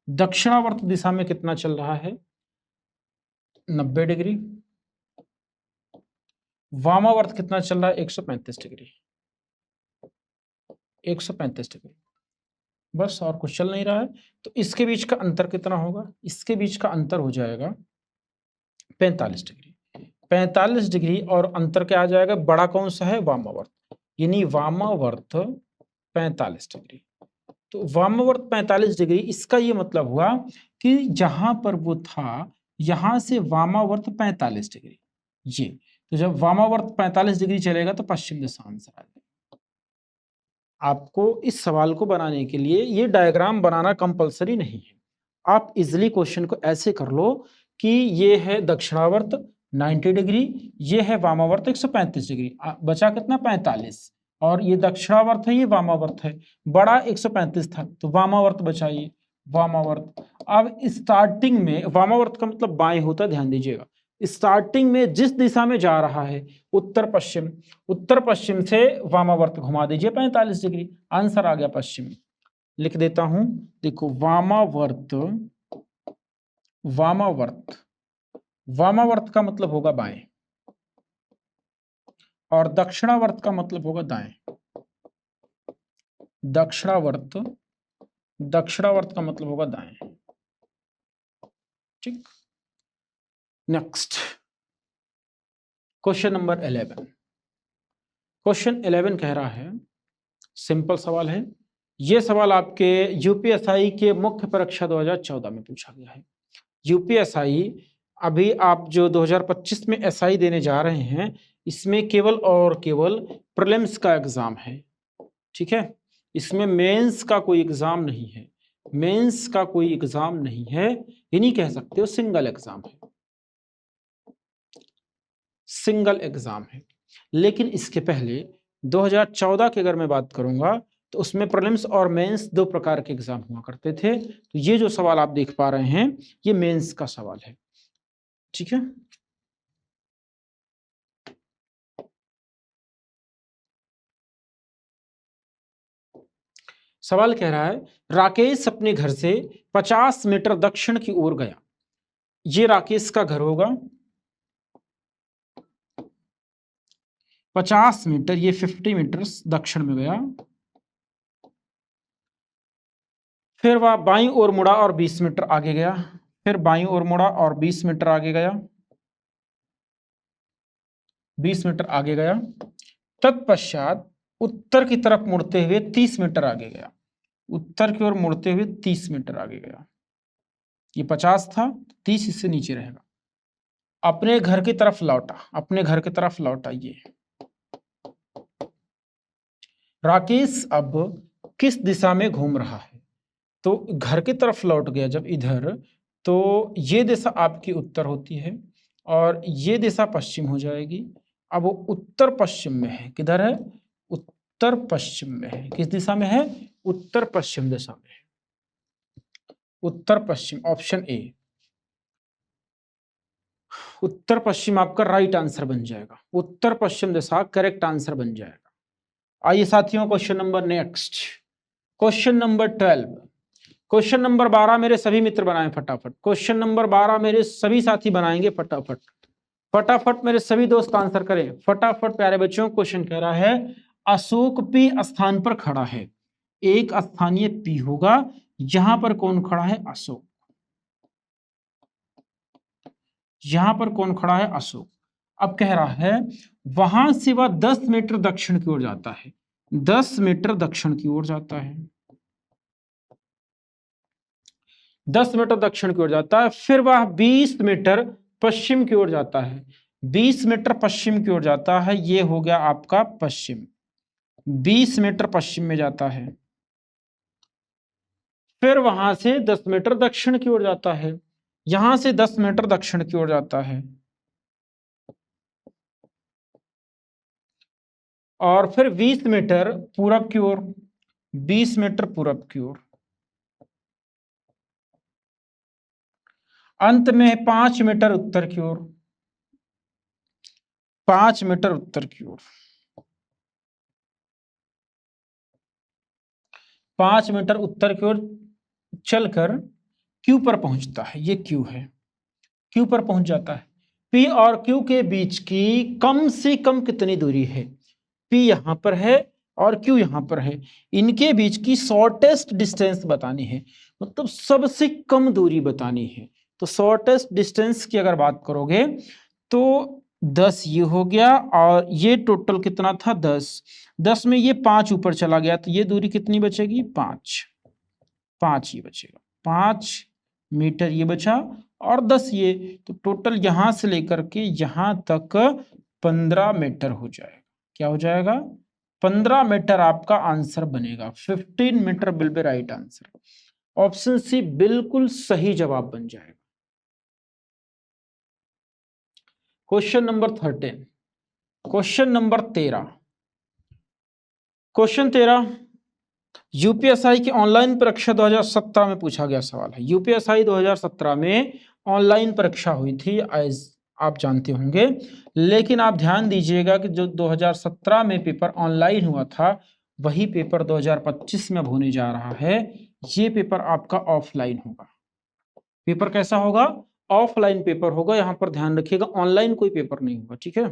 दक्षिणावर्त दिशा में कितना चल रहा है, 90 डिग्री। वामावर्त कितना चल रहा है, 135 डिग्री, 135 डिग्री, बस और कुछ चल नहीं रहा है। तो इसके बीच का अंतर कितना होगा, इसके बीच का अंतर हो जाएगा 45 डिग्री, 45 डिग्री, और अंतर क्या आ जाएगा, बड़ा कौन सा है, वामावर्त, यानी वामावर्त 45 डिग्री। तो वामावर्त 45 डिग्री, इसका ये मतलब हुआ कि जहां पर वो था यहां से वामावर्त 45 डिग्री, ये तो जब वामावर्त 45 डिग्री चलेगा तो पश्चिम दिशा आंसर आ जाएगा। आपको इस सवाल को बनाने के लिए ये डायग्राम बनाना कंपलसरी नहीं है, आप इजिली क्वेश्चन को ऐसे कर लो कि ये है दक्षिणावर्त 90 डिग्री, ये है वामावर्त 135 डिग्री, बचा कितना 45, और ये दक्षिणावर्त है, ये वामावर्त है, बड़ा 135 था तो वामावर्त बचा ये वामावर्त। अब स्टार्टिंग में वामावर्त का मतलब बाएं होता है, ध्यान दीजिएगा, स्टार्टिंग में जिस दिशा में जा रहा है उत्तर पश्चिम, उत्तर पश्चिम से वामावर्त घुमा दीजिए 45 डिग्री, आंसर आ गया पश्चिम। लिख देता हूं, देखो वामावर्त, वामावर्त, वामावर्त का मतलब होगा बाएं, और दक्षिणावर्त का मतलब होगा दाएं। दक्षिणावर्त, दक्षिणावर्त का मतलब होगा दाएं। ठीक, नेक्स्ट क्वेश्चन नंबर 11। क्वेश्चन 11 कह रहा है, सिंपल सवाल है, यह सवाल आपके यूपीएसआई के मुख्य परीक्षा 2014 में पूछा गया है। यूपीएसआई अभी आप जो 2025 में एसआई देने जा रहे हैं, इसमें केवल और केवल प्रीलिम्स का एग्जाम है, ठीक है, इसमें मेंस का कोई एग्जाम नहीं है, मेंस का कोई एग्जाम नहीं है, ये नहीं कह सकते हो, सिंगल एग्जाम है, सिंगल एग्जाम है। लेकिन इसके पहले 2014 की अगर मैं बात करूंगा तो उसमें प्रीलिम्स और मेंस दो प्रकार के एग्जाम हुआ करते थे, तो ये जो सवाल आप देख पा रहे हैं ये मेंस का सवाल है, ठीक है। सवाल कह रहा है, राकेश अपने घर से 50 मीटर दक्षिण की ओर गया, ये राकेश का घर होगा, 50 मीटर, ये 50 मीटर दक्षिण में गया, फिर वह बाईं ओर मुड़ा और 20 मीटर आगे गया, फिर बाईं ओर मुड़ा और 20 मीटर आगे गया, 20 मीटर आगे गया, तत्पश्चात उत्तर की तरफ मुड़ते हुए 30 मीटर आगे गया, उत्तर की ओर मुड़ते हुए 30 मीटर आगे गया, ये 50 था, 30 इससे नीचे रहेगा, अपने घर की तरफ लौटा, अपने घर की तरफ लौटा। ये राकेश अब किस दिशा में घूम रहा है, तो घर की तरफ लौट गया जब इधर, तो ये दिशा आपकी उत्तर होती है और ये दिशा पश्चिम हो जाएगी। अब वो उत्तर पश्चिम में है, किधर है, उत्तर पश्चिम में है, किस दिशा में है, उत्तर पश्चिम दिशा में है, उत्तर पश्चिम, ऑप्शन ए उत्तर पश्चिम आपका राइट आंसर बन जाएगा, उत्तर पश्चिम दिशा करेक्ट आंसर बन जाएगा। आइए साथियों, question number next, question number 12। Question number 12 मेरे सभी मित्र बनाएं फटाफट, क्वेश्चन नंबर 12 मेरे सभी साथी बनाएंगे फटाफट, फटाफट मेरे सभी दोस्त आंसर करें फटाफट प्यारे बच्चों। क्वेश्चन कह रहा है, अशोक पी स्थान पर खड़ा है, एक स्थानीय पी होगा, यहां पर कौन खड़ा है, अशोक, यहां पर कौन खड़ा है, अशोक। अब कह रहा है वहां से वह 10 मीटर दक्षिण की ओर जाता है, 10 मीटर दक्षिण की ओर जाता है, 10 मीटर दक्षिण की ओर जाता है, फिर वह 20 मीटर पश्चिम की ओर जाता है, 20 मीटर पश्चिम की ओर जाता है, ये हो गया आपका पश्चिम, 20 मीटर पश्चिम में जाता है, फिर वहां से 10 मीटर दक्षिण की ओर जाता है, यहां से 10 मीटर दक्षिण की ओर जाता है, और फिर 20 मीटर पूरब की ओर, 20 मीटर पूरब की ओर, अंत में 5 मीटर उत्तर की ओर, 5 मीटर उत्तर की ओर, 5 मीटर उत्तर की ओर चलकर क्यू पर पहुंचता है। ये क्यू है, क्यू पर पहुंच जाता है। पी और क्यू के बीच की कम से कम कितनी दूरी है? पी यहां पर है और क्यू यहां पर है, इनके बीच की शॉर्टेस्ट डिस्टेंस बतानी है, मतलब सबसे कम दूरी बतानी है। तो शॉर्टेस्ट डिस्टेंस की अगर बात करोगे तो 10 ये हो गया, और ये टोटल कितना था 10 में ये 5 ऊपर चला गया, तो ये दूरी कितनी बचेगी? 5 ये बचेगा, 5 मीटर ये बचा, और 10 ये, तो टोटल यहां से लेकर के यहां तक 15 मीटर हो जाएगा। क्या हो जाएगा? 15 मीटर आपका आंसर बनेगा। 15 मीटर will be right answer. Option C बिल्कुल सही जवाब बन जाएगा। Question number 13, question number 13, question 13 UPSI की ऑनलाइन परीक्षा 2017 में पूछा गया सवाल है। यूपीएसआई 2017 में ऑनलाइन परीक्षा हुई थी, आप जानते होंगे, लेकिन आप ध्यान दीजिएगा कि जो 2017 में पेपर ऑनलाइन हुआ था वही पेपर 2025 में होने जा रहा है। ये पेपर आपका ऑफलाइन होगा। पेपर कैसा होगा? ऑफलाइन पेपर होगा। यहां पर ध्यान रखिएगा, ऑनलाइन कोई पेपर नहीं होगा, ठीक है।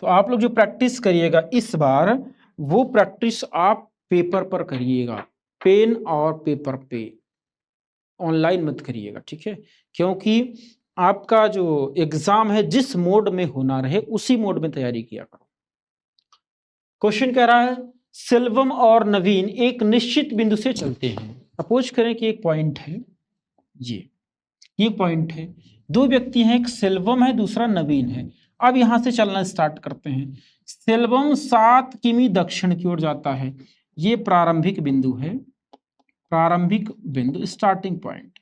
तो आप लोग जो प्रैक्टिस करिएगा इस बार, वो प्रैक्टिस आप पेपर पर करिएगा, पेन और पेपर पे, ऑनलाइन मत करिएगा, ठीक है। क्योंकि आपका जो एग्जाम है जिस मोड में होना रहे उसी मोड में तैयारी किया करो। क्वेश्चन कह रहा है सेल्वम और नवीन एक निश्चित बिंदु से चलते हैं। सपोज करें कि एक पॉइंट है, ये पॉइंट है, दो व्यक्ति हैं, एक सेल्वम है दूसरा नवीन है। अब यहां से चलना स्टार्ट करते हैं। सेल्वम 7 किमी दक्षिण की ओर जाता है, ये प्रारंभिक बिंदु है, प्रारंभिक बिंदु स्टार्टिंग पॉइंट।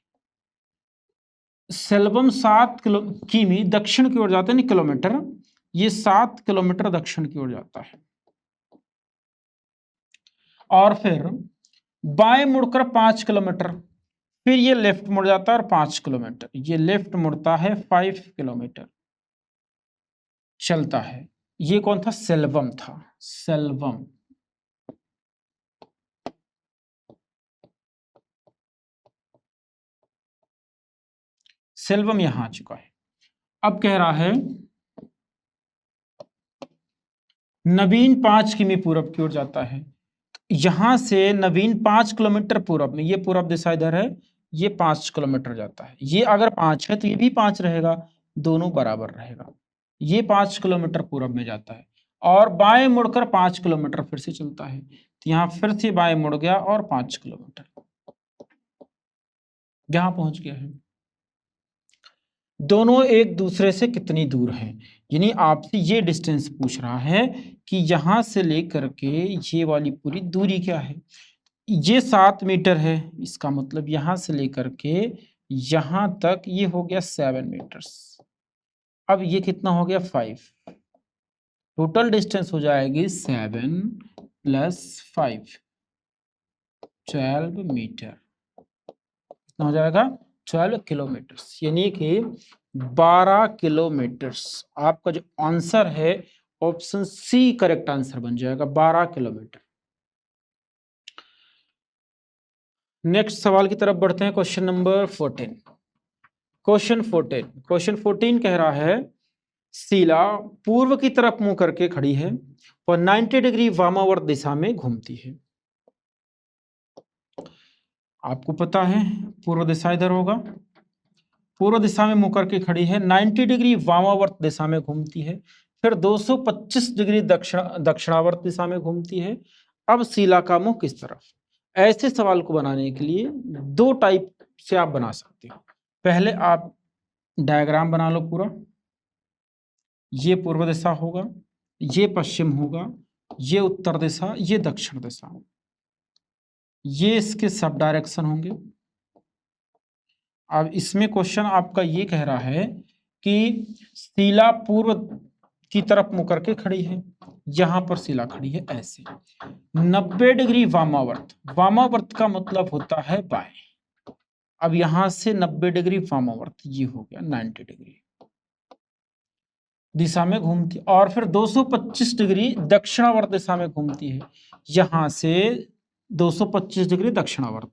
सेल्वम 7 किमी दक्षिण की ओर जाता है, नहीं किलोमीटर, ये 7 किलोमीटर दक्षिण की ओर जाता है, और फिर बाएं मुड़कर 5 किलोमीटर, फिर ये लेफ्ट मुड़ जाता है और 5 किलोमीटर, ये लेफ्ट मुड़ता है 5 किलोमीटर चलता है। ये कौन था? सेल्वम था, सेल्वम। सेल्वम यहां आ चुका है। अब कह रहा है नवीन 5 किमी पूरब की ओर जाता है। यहां से नवीन 5 किलोमीटर पूरब में, ये पूरब दिशा इधर है, ये 5 किलोमीटर जाता है। ये अगर 5 है तो ये भी 5 रहेगा, दोनों बराबर रहेगा। ये 5 किलोमीटर पूरब में जाता है और बाएं मुड़कर 5 किलोमीटर फिर से चलता है, तो यहां फिर से बाएं मुड़ गया और 5 किलोमीटर यहां पहुंच गया है। दोनों एक दूसरे से कितनी दूर हैं, यानी आपसे ये डिस्टेंस पूछ रहा है कि यहां से लेकर के ये वाली पूरी दूरी क्या है। ये 7 मीटर है, इसका मतलब यहां से लेकर के यहां तक ये हो गया 7 मीटर्स। अब ये कितना हो गया? 5। टोटल डिस्टेंस हो जाएगी 7 + 5, 12 मीटर। कितना हो जाएगा? 12 किलोमीटर्स, यानी कि 12 किलोमीटर्स। आपका जो आंसर है ऑप्शन सी करेक्ट आंसर बन जाएगा, 12 किलोमीटर। नेक्स्ट सवाल की तरफ बढ़ते हैं, क्वेश्चन नंबर 14। क्वेश्चन 14 कह रहा है शीला पूर्व की तरफ मुंह करके खड़ी है और 90 डिग्री वामावर्त दिशा में घूमती है। आपको पता है पूर्व दिशा इधर होगा, पूर्व दिशा में मुंह करके खड़ी है, 90 डिग्री वामावर्त दिशा में घूमती है, फिर 225 डिग्री दक्षिणावर्त दिशा में घूमती है। अब शीला का मुंह किस तरफ? ऐसे सवाल को बनाने के लिए दो टाइप से आप बना सकते हो। पहले आप डायग्राम बना लो पूरा, ये पूर्व दिशा होगा, ये पश्चिम होगा, ये उत्तर दिशा, ये दक्षिण दिशा, ये इसके सब डायरेक्शन होंगे। अब इसमें क्वेश्चन आपका ये कह रहा है कि शिला पूर्व की तरफ मुड़ करके खड़ी है, यहां पर शिला खड़ी है ऐसे। 90 डिग्री वामावर्त, वामावर्त का मतलब होता है बाएं। अब यहां से 90 डिग्री वामावर्त, ये हो गया 90 डिग्री दिशा में घूमती, और फिर 225 डिग्री दक्षिणावर्त दिशा में घूमती है। यहां से 225 डिग्री दक्षिणावर्त,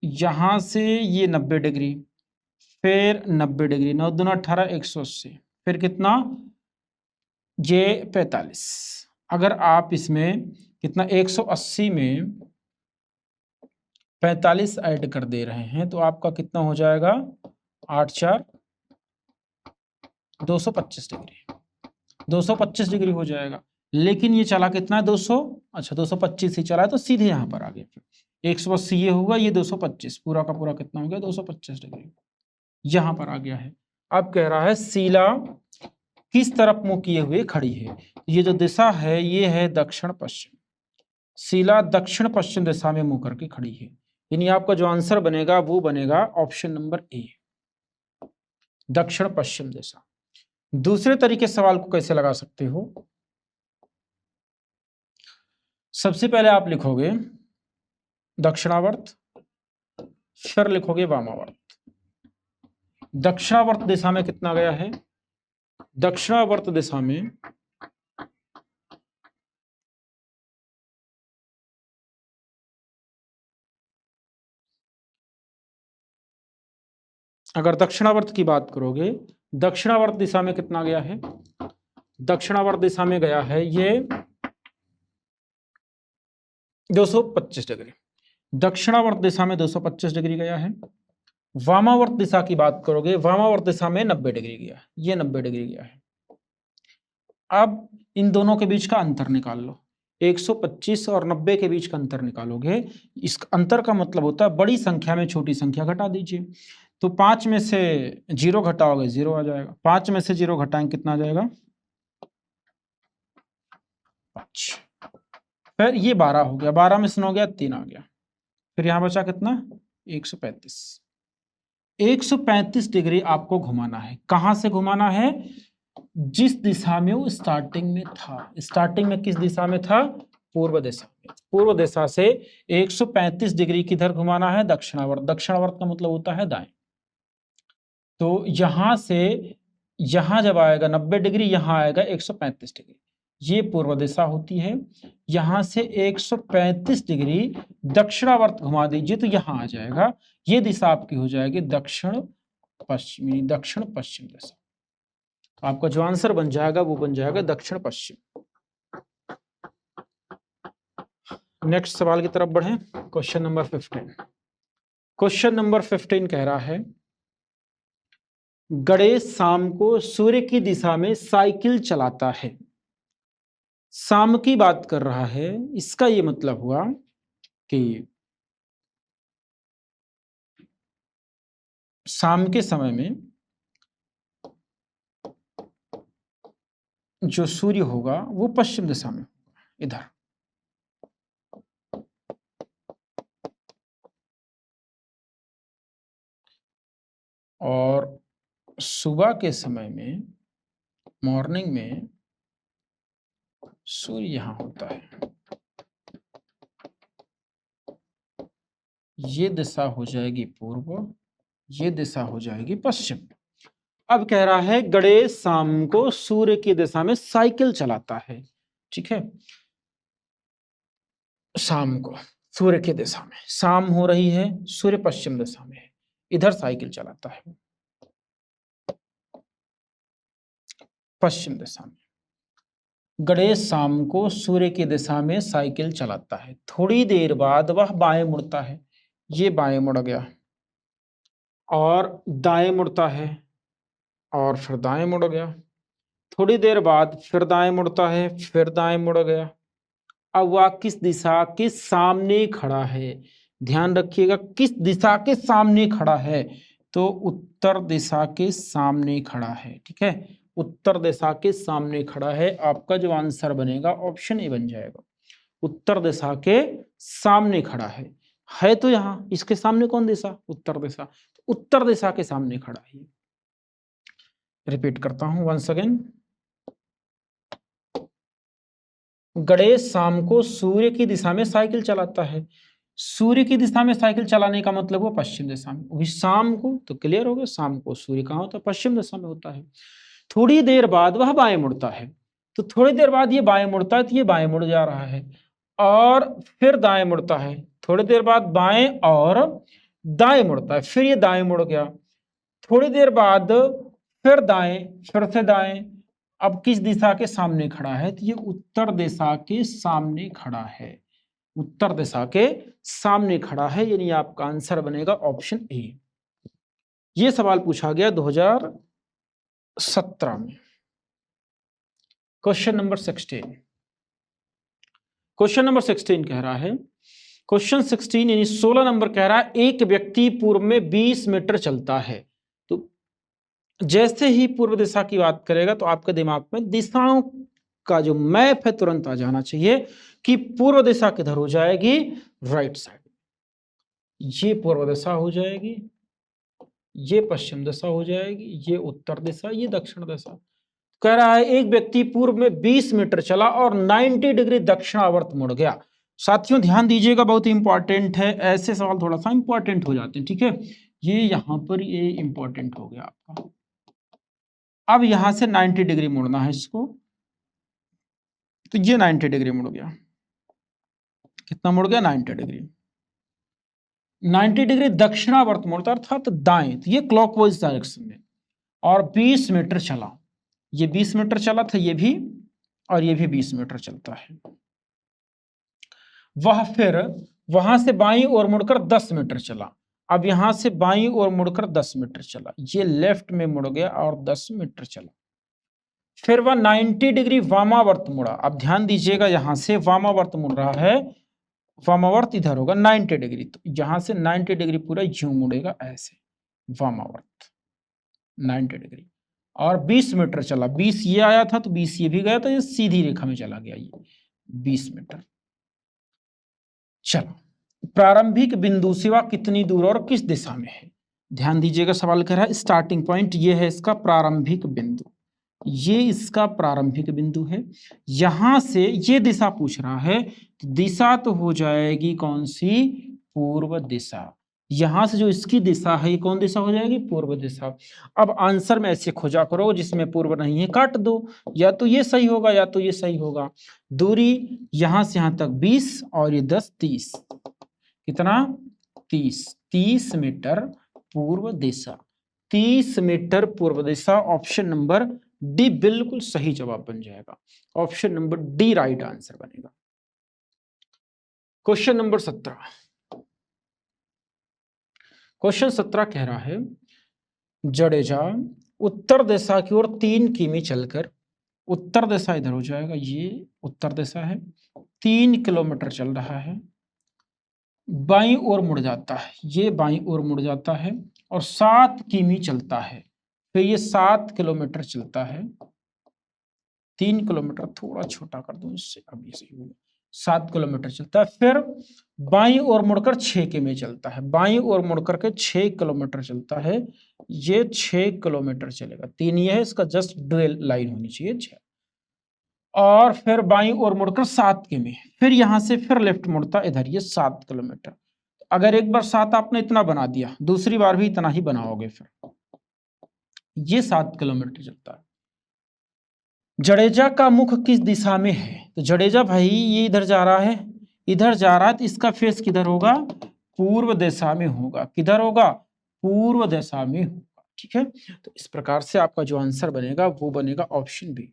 यहां से ये 90 डिग्री, फिर 90 डिग्री, 9 दूना 18, 180, फिर कितना, ये 45। अगर आप इसमें कितना 180 में 45 ऐड कर दे रहे हैं तो आपका कितना हो जाएगा, 8 4 225 डिग्री, 225 डिग्री हो जाएगा। लेकिन ये चला कितना है, 200, अच्छा 225 ही चला है, तो सीधे यहां पर आ गया। 180 ये होगा, ये 225, पूरा का पूरा कितना हो गया, 225 डिग्री यहां पर आ गया है। अब कह रहा है शिला किस तरफ मुंह किए हुए खड़ी है। ये जो दिशा है ये है दक्षिण पश्चिम, शिला दक्षिण पश्चिम दिशा में मुंह करके खड़ी है। यानी आपका जो आंसर बनेगा वो बनेगा ऑप्शन नंबर ए, दक्षिण पश्चिम दिशा। दूसरे तरीके सवाल को कैसे लगा सकते हो, सबसे पहले आप लिखोगे दक्षिणावर्त, फिर लिखोगे वामावर्त। दक्षिणावर्त दिशा में कितना गया है, दक्षिणावर्त दिशा में अगर दक्षिणावर्त की बात करोगे, दक्षिणावर्त दिशा में कितना गया है, दक्षिणावर्त दिशा में गया है ये 225 डिग्री, दक्षिणावर्त दिशा में 225 डिग्री गया है। वामावर्त दिशा की बात करोगे, वामावर्त दिशा में 90 डिग्री गया, ये 90 डिग्री गया है। अब इन दोनों के बीच का अंतर निकाल लो, 125 और 90 के बीच का अंतर निकालोगे। इस अंतर का मतलब होता है बड़ी संख्या में छोटी संख्या घटा दीजिए। तो 5 में से 0 घटाओगे 0 आ जाएगा, 5 में से 0 घटाएंगे कितना आ जाएगा, 5। फिर ये 12 हो गया, 12 में से 9 गया 3 आ गया, फिर यहां बचा कितना 135। 135 डिग्री आपको घुमाना है। कहां से घुमाना है, जिस दिशा में वो स्टार्टिंग में था। स्टार्टिंग में किस दिशा में था, पूर्व दिशा में। पूर्व दिशा से 135 डिग्री किधर घुमाना है, दक्षिणावर्त। दक्षिणावर्त का मतलब होता है दाएं। तो यहां से यहां जब आएगा 90 डिग्री, यहां आएगा 135 डिग्री, ये पूर्व दिशा होती है। यहां से 135 डिग्री दक्षिणावर्त घुमा दीजिए तो यहां आ जाएगा, ये दिशा आपकी हो जाएगी दक्षिण पश्चिमी, दक्षिण पश्चिम दिशा। तो आपका जो आंसर बन जाएगा वो बन जाएगा दक्षिण पश्चिम। नेक्स्ट सवाल की तरफ बढ़ें, क्वेश्चन नंबर 15। क्वेश्चन नंबर 15 कह रहा है गणेश शाम को सूर्य की दिशा में साइकिल चलाता है। शाम की बात कर रहा है, इसका ये मतलब हुआ कि शाम के समय में जो सूर्य होगा वो पश्चिम दिशा में होगा, इधर। और सुबह के समय में, मॉर्निंग में सूर्य यहां होता है, ये दिशा हो जाएगी पूर्व, ये दिशा हो जाएगी पश्चिम। अब कह रहा है गणेश शाम को सूर्य की दिशा में साइकिल चलाता है। ठीक है, शाम को सूर्य की दिशा में, शाम हो रही है, सूर्य पश्चिम दिशा में है, इधर साइकिल चलाता है पश्चिम दिशा में। गणेश शाम को सूर्य की दिशा में साइकिल चलाता है। थोड़ी देर बाद वह बाएं मुड़ता है, ये बाएं मुड़ गया, और दाएं मुड़ता है, और फिर दाएं मुड़ गया। थोड़ी देर बाद फिर दाएं मुड़ता है, फिर दाएं मुड़ गया। अब वह किस दिशा के सामने खड़ा है, ध्यान रखिएगा किस दिशा के सामने खड़ा है, तो उत्तर दिशा के सामने खड़ा है। ठीक है, उत्तर दिशा के सामने खड़ा है। आपका जो आंसर बनेगा ऑप्शन ए बन जाएगा, उत्तर दिशा के सामने खड़ा है तो यहां इसके सामने कौन दिशा, उत्तर दिशा, उत्तर दिशा के सामने खड़ा है। रिपीट करता हूं वंस अगेन। गणेश शाम को सूर्य की दिशा में साइकिल चलाता है। सूर्य की दिशा में साइकिल चलाने का मतलब वो पश्चिम दिशा में, वही शाम को, तो क्लियर हो गया, शाम को सूर्य कहाँ होता है, पश्चिम दिशा में होता है। थोड़ी देर बाद वह बाएं मुड़ता है, तो थोड़ी देर बाद ये बाएं मुड़ता है, तो ये बाएं मुड़ जा रहा है, और फिर दाएं मुड़ता है, थोड़ी देर बाद बाएं और दाएं मुड़ता है, फिर ये दाएं मुड़ गया, थोड़ी देर बाद फिर दाएं, फिर से दाएं। अब किस दिशा के सामने खड़ा है, तो ये उत्तर दिशा के सामने खड़ा है, उत्तर दिशा के सामने खड़ा है, यानी आपका आंसर बनेगा ऑप्शन ए। ये सवाल पूछा गया 2017 में। क्वेश्चन नंबर 16, क्वेश्चन नंबर 16 कह रहा है, क्वेश्चन 16 यानी 16 नंबर कह रहा है, एक व्यक्ति पूर्व में 20 मीटर चलता है। तो जैसे ही पूर्व दिशा की बात करेगा तो आपके दिमाग में दिशाओं का जो मैप है तुरंत आ जाना चाहिए कि पूर्व दिशा किधर हो जाएगी, राइट साइड, ये पूर्व दिशा हो जाएगी, ये पश्चिम दिशा हो जाएगी, ये उत्तर दिशा, ये दक्षिण दिशा। कह रहा है एक व्यक्ति पूर्व में 20 मीटर चला और 90 डिग्री दक्षिणावर्त मुड़ गया। साथियों ध्यान दीजिएगा, बहुत इंपॉर्टेंट है, ऐसे सवाल थोड़ा सा इंपॉर्टेंट हो जाते हैं, ठीक है। ये यहां पर ये इंपॉर्टेंट हो गया आपका। अब यहां से 90 डिग्री मुड़ना है इसको, तो ये 90 डिग्री मुड़ गया, कितना मुड़ गया, 90 डिग्री। 90 डिग्री दक्षिणावर्त मुड़ता अर्थात दाएं, तो ये क्लॉकवाइज डायरेक्शन में, और 20 मीटर चला, ये 20 मीटर चला था ये भी, और ये भी 20 मीटर चलता है। वह फिर वहां से बाईं ओर मुड़कर 10 मीटर चला। अब यहां से बाईं ओर मुड़कर 10 मीटर चला, ये लेफ्ट में मुड़ गया और 10 मीटर चला। फिर वह 90 डिग्री वामावर्त मुड़ा। अब ध्यान दीजिएगा, यहां से वामावर्त मुड़ रहा है, वामावर्त इधर होगा 90 डिग्री, तो यहां से 90 डिग्री पूरा यूं मुड़ेगा ऐसे, वामावर्त 90 डिग्री, और 20 मीटर चला। 20 ये आया था तो 20 ये भी गया, तो ये सीधी रेखा में चला गया, ये 20 मीटर। चलो, प्रारंभिक बिंदु से वह कितनी दूर और किस दिशा में है। ध्यान दीजिएगा, सवाल कह रहा है स्टार्टिंग पॉइंट ये है इसका प्रारंभिक बिंदु, ये इसका प्रारंभिक बिंदु है। यहां से ये दिशा पूछ रहा है, तो दिशा तो हो जाएगी कौन सी, पूर्व दिशा। यहां से जो इसकी दिशा है ये कौन दिशा हो जाएगी, पूर्व दिशा। अब आंसर में ऐसे खोजा करो जिसमें पूर्व नहीं है काट दो, या तो ये सही होगा या तो ये सही होगा। दूरी यहां से यहां तक 20 और ये 10, 30, कितना, 30 मीटर पूर्व दिशा, 30 मीटर पूर्व दिशा। ऑप्शन नंबर डी बिल्कुल सही जवाब बन जाएगा, option number D right answer बनेगा। क्वेश्चन नंबर 17, क्वेश्चन 17 कह रहा है, जडेजा उत्तर दिशा की ओर 3 किमी चलकर, उत्तर दिशा इधर हो जाएगा, ये उत्तर दिशा है, 3 किलोमीटर चल रहा है, बाईं ओर मुड़ जाता है, ये बाईं ओर मुड़ जाता है, और 7 किमी चलता है। फिर ये 7 किलोमीटर चलता है, 3 किलोमीटर थोड़ा छोटा कर दूं इससे, अब ये सही होगा, 7 किलोमीटर चलता है। फिर बाईं ओर मुड़कर 6 किमी चलता है, बाईं ओर मुड़कर के 6 किलोमीटर चलता है, ये 6 किलोमीटर चलेगा, 3 ये है, इसका जस्ट ड्यूल लाइन होनी चाहिए 6। और फिर बाईं ओर मुड़कर 7 किमी, फिर यहां से फिर लेफ्ट मुड़ता इधर, ये 7 किलोमीटर। अगर एक बार 7 आपने इतना बना दिया, दूसरी बार भी इतना ही बनाओगे, फिर ये 7 किलोमीटर चलता है। जडेजा का मुख किस दिशा में है, तो जडेजा भाई ये इधर जा रहा है, इधर जा रहा है, तो इसका फेस किधर होगा, पूर्व दिशा में होगा। किधर होगा, पूर्व दिशा में होगा, ठीक है। तो इस प्रकार से आपका जो आंसर बनेगा वो बनेगा option B,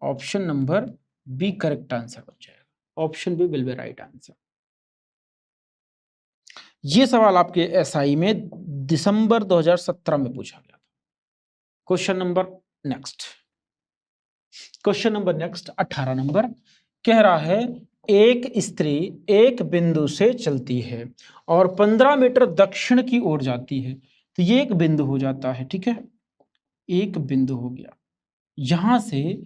option number B correct answer बन जाएगा, option B will be right answer. ये सवाल आपके एसआई में दिसंबर 2017 में पूछा गया था। Question number next, question number next 18 number कह रहा है, एक स्त्री एक बिंदु से चलती है और 15 मीटर दक्षिण की ओर जाती है। तो ये एक बिंदु हो जाता है, ठीक है, एक बिंदु हो गया, यहां से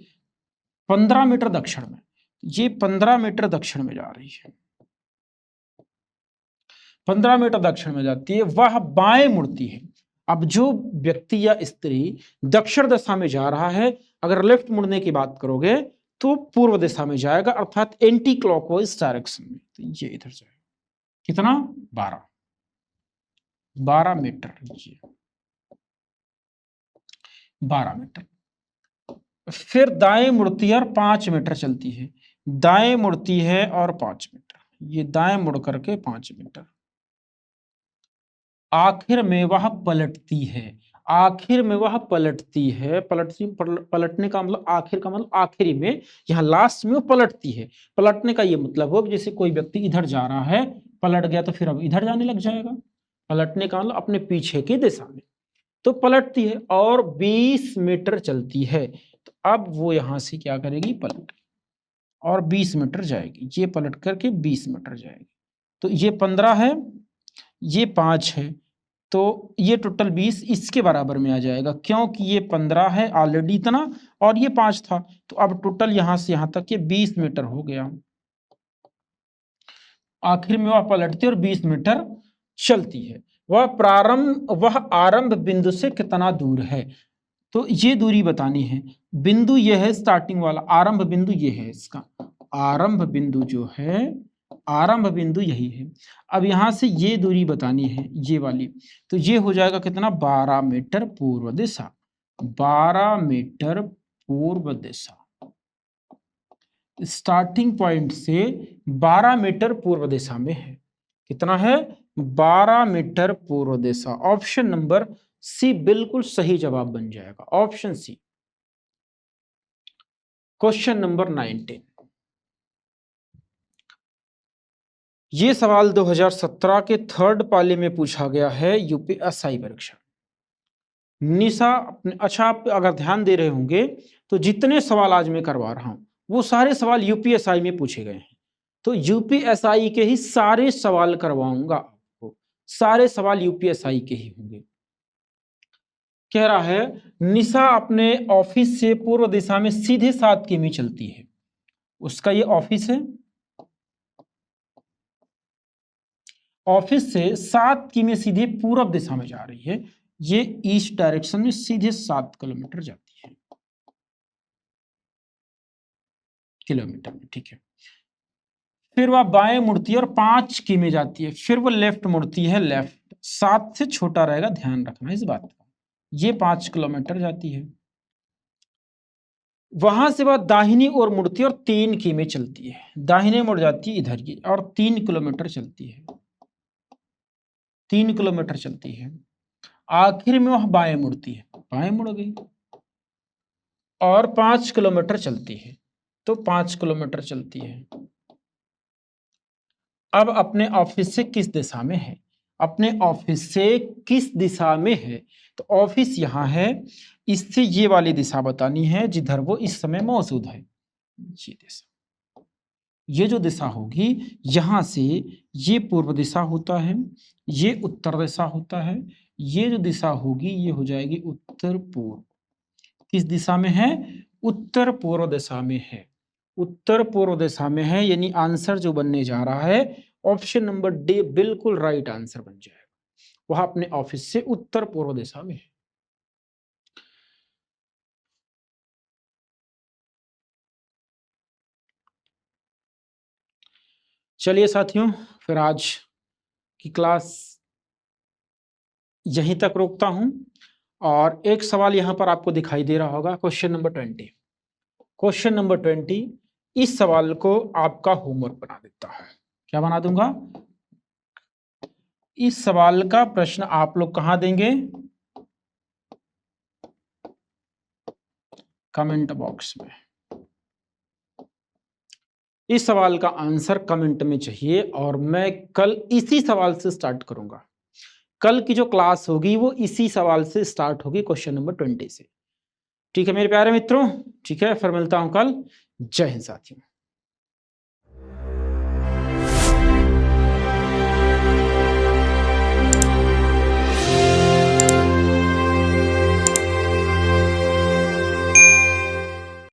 15 मीटर दक्षिण में, ये 15 मीटर दक्षिण में जा रही है, 15 मीटर दक्षिण में जाती है, वह बाएं मुड़ती है। अब जो व्यक्ति या स्त्री दक्षिण दिशा में जा रहा है, अगर लेफ्ट मुड़ने की बात करोगे तो पूर्व दिशा में जाएगा, अर्थात एंटी क्लॉकवाइज डायरेक्शन में। तो ये इधर जाएगा। कितना? 12 मीटर। ये 12 मीटर। फिर दाएं मुड़ती है और 5 मीटर चलती है। दाएं मुड़ती है और 5 मीटर, ये दाएं मुड़ करके 5 मीटर। आखिर में वह पलटती है। आखिर में वह पलटती है। पलटने का मतलब, आखिर का मतलब आखिरी में, यहाँ लास्ट में वो पलटती है। पलटने का ये मतलब हो जैसे कोई व्यक्ति इधर जा रहा है, पलट गया तो फिर अब इधर जाने लग जाएगा। पलटने का मतलब अपने पीछे की दिशा में। तो पलटती है और 20 मीटर चलती है। तो अब वो यहां से क्या करेगी? पलट और 20 मीटर जाएगी। ये पलट करके 20 मीटर जाएगी। तो ये 15 है, ये 5 है, तो ये टोटल 20 इसके बराबर में आ जाएगा, क्योंकि ये 15 है ऑलरेडी इतना और ये 5 था। तो अब टोटल यहां से यहां तक ये 20 मीटर हो गया। आखिर में वह पलटती और 20 मीटर चलती है। वह आरंभ बिंदु से कितना दूर है? तो ये दूरी बतानी है। बिंदु ये है स्टार्टिंग वाला, आरंभ बिंदु ये है इसका। आरंभ बिंदु जो है, आरंभ बिंदु यही है। अब यहां से ये दूरी बतानी है, ये वाली। तो ये हो जाएगा कितना? 12 मीटर पूर्व दिशा। 12 मीटर पूर्व दिशा। स्टार्टिंग पॉइंट से 12 मीटर पूर्व दिशा में है। कितना है? 12 मीटर पूर्व दिशा। ऑप्शन नंबर सी बिल्कुल सही जवाब बन जाएगा, ऑप्शन सी। Question number 19। ये सवाल 2017 के थर्ड पाली में पूछा गया है, यूपीएसआई परीक्षा। निशा अच्छा, आप अगर ध्यान दे रहे होंगे तो जितने सवाल आज मैं करवा रहा हूं वो सारे सवाल यूपीएसआई में पूछे गए हैं। तो यूपीएसआई के ही सारे सवाल करवाऊंगा आपको, सारे सवाल यूपीएसआई के ही होंगे। कह रहा है निशा अपने ऑफिस से पूर्व दिशा में सीधे 7 किमी चलती है। उसका ये ऑफिस है, ऑफिस से 7 किमी सीधे पूर्व दिशा में जा रही है। ये ईस्ट डायरेक्शन में सीधे 7 किलोमीटर जाती है, किलोमीटर में, ठीक है। फिर वह बाएं मुड़ती है और 5 किमी जाती है। फिर वो लेफ्ट मुड़ती है, लेफ्ट 7 से छोटा रहेगा, ध्यान रखना इस बात का। ये 5 किलोमीटर जाती है। वहां से वह दाहिनी ओर मुड़ती है और 3 किमी चलती है। दाहिने मुड़ जाती है इधर की और 3 किलोमीटर चलती है, 3 किलोमीटर चलती है। आखिर में वह बाएं मुड़ती है, बाएं मुड़ गई और 5 किलोमीटर चलती है। तो 5 किलोमीटर चलती है। अब अपने ऑफिस से किस दिशा में है? अपने ऑफिस से किस दिशा में है? तो ऑफिस यहां है, इससे ये वाली दिशा बतानी है जिधर वो इस समय मौजूद है। ये दिशा, ये जो दिशा होगी, यहां से ये पूर्व दिशा होता है, ये उत्तर दिशा होता है। ये जो दिशा होगी ये हो जाएगी उत्तर पूर्व। किस दिशा में है? उत्तर पूर्व दिशा में है। उत्तर पूर्व दिशा में है, यानी आंसर जो बनने जा रहा है ऑप्शन नंबर डी बिल्कुल राइट आंसर बन जाएगा। वह अपने ऑफिस से उत्तर पूर्व दिशा में है। चलिए साथियों, फिर आज की क्लास यहीं तक रोकता हूं। और एक सवाल यहां पर आपको दिखाई दे रहा होगा, क्वेश्चन नंबर 20। क्वेश्चन नंबर 20, इस सवाल को आपका होमवर्क बना देता है। क्या बना दूंगा? इस सवाल का प्रश्न आप लोग कहां देंगे? कमेंट बॉक्स में। इस सवाल का आंसर कमेंट में चाहिए और मैं कल इसी सवाल से स्टार्ट करूंगा। कल की जो क्लास होगी वो इसी सवाल से स्टार्ट होगी, क्वेश्चन नंबर 20 से। ठीक है मेरे प्यारे मित्रों, ठीक है, फिर मिलता हूं कल। जय हिंद साथियों।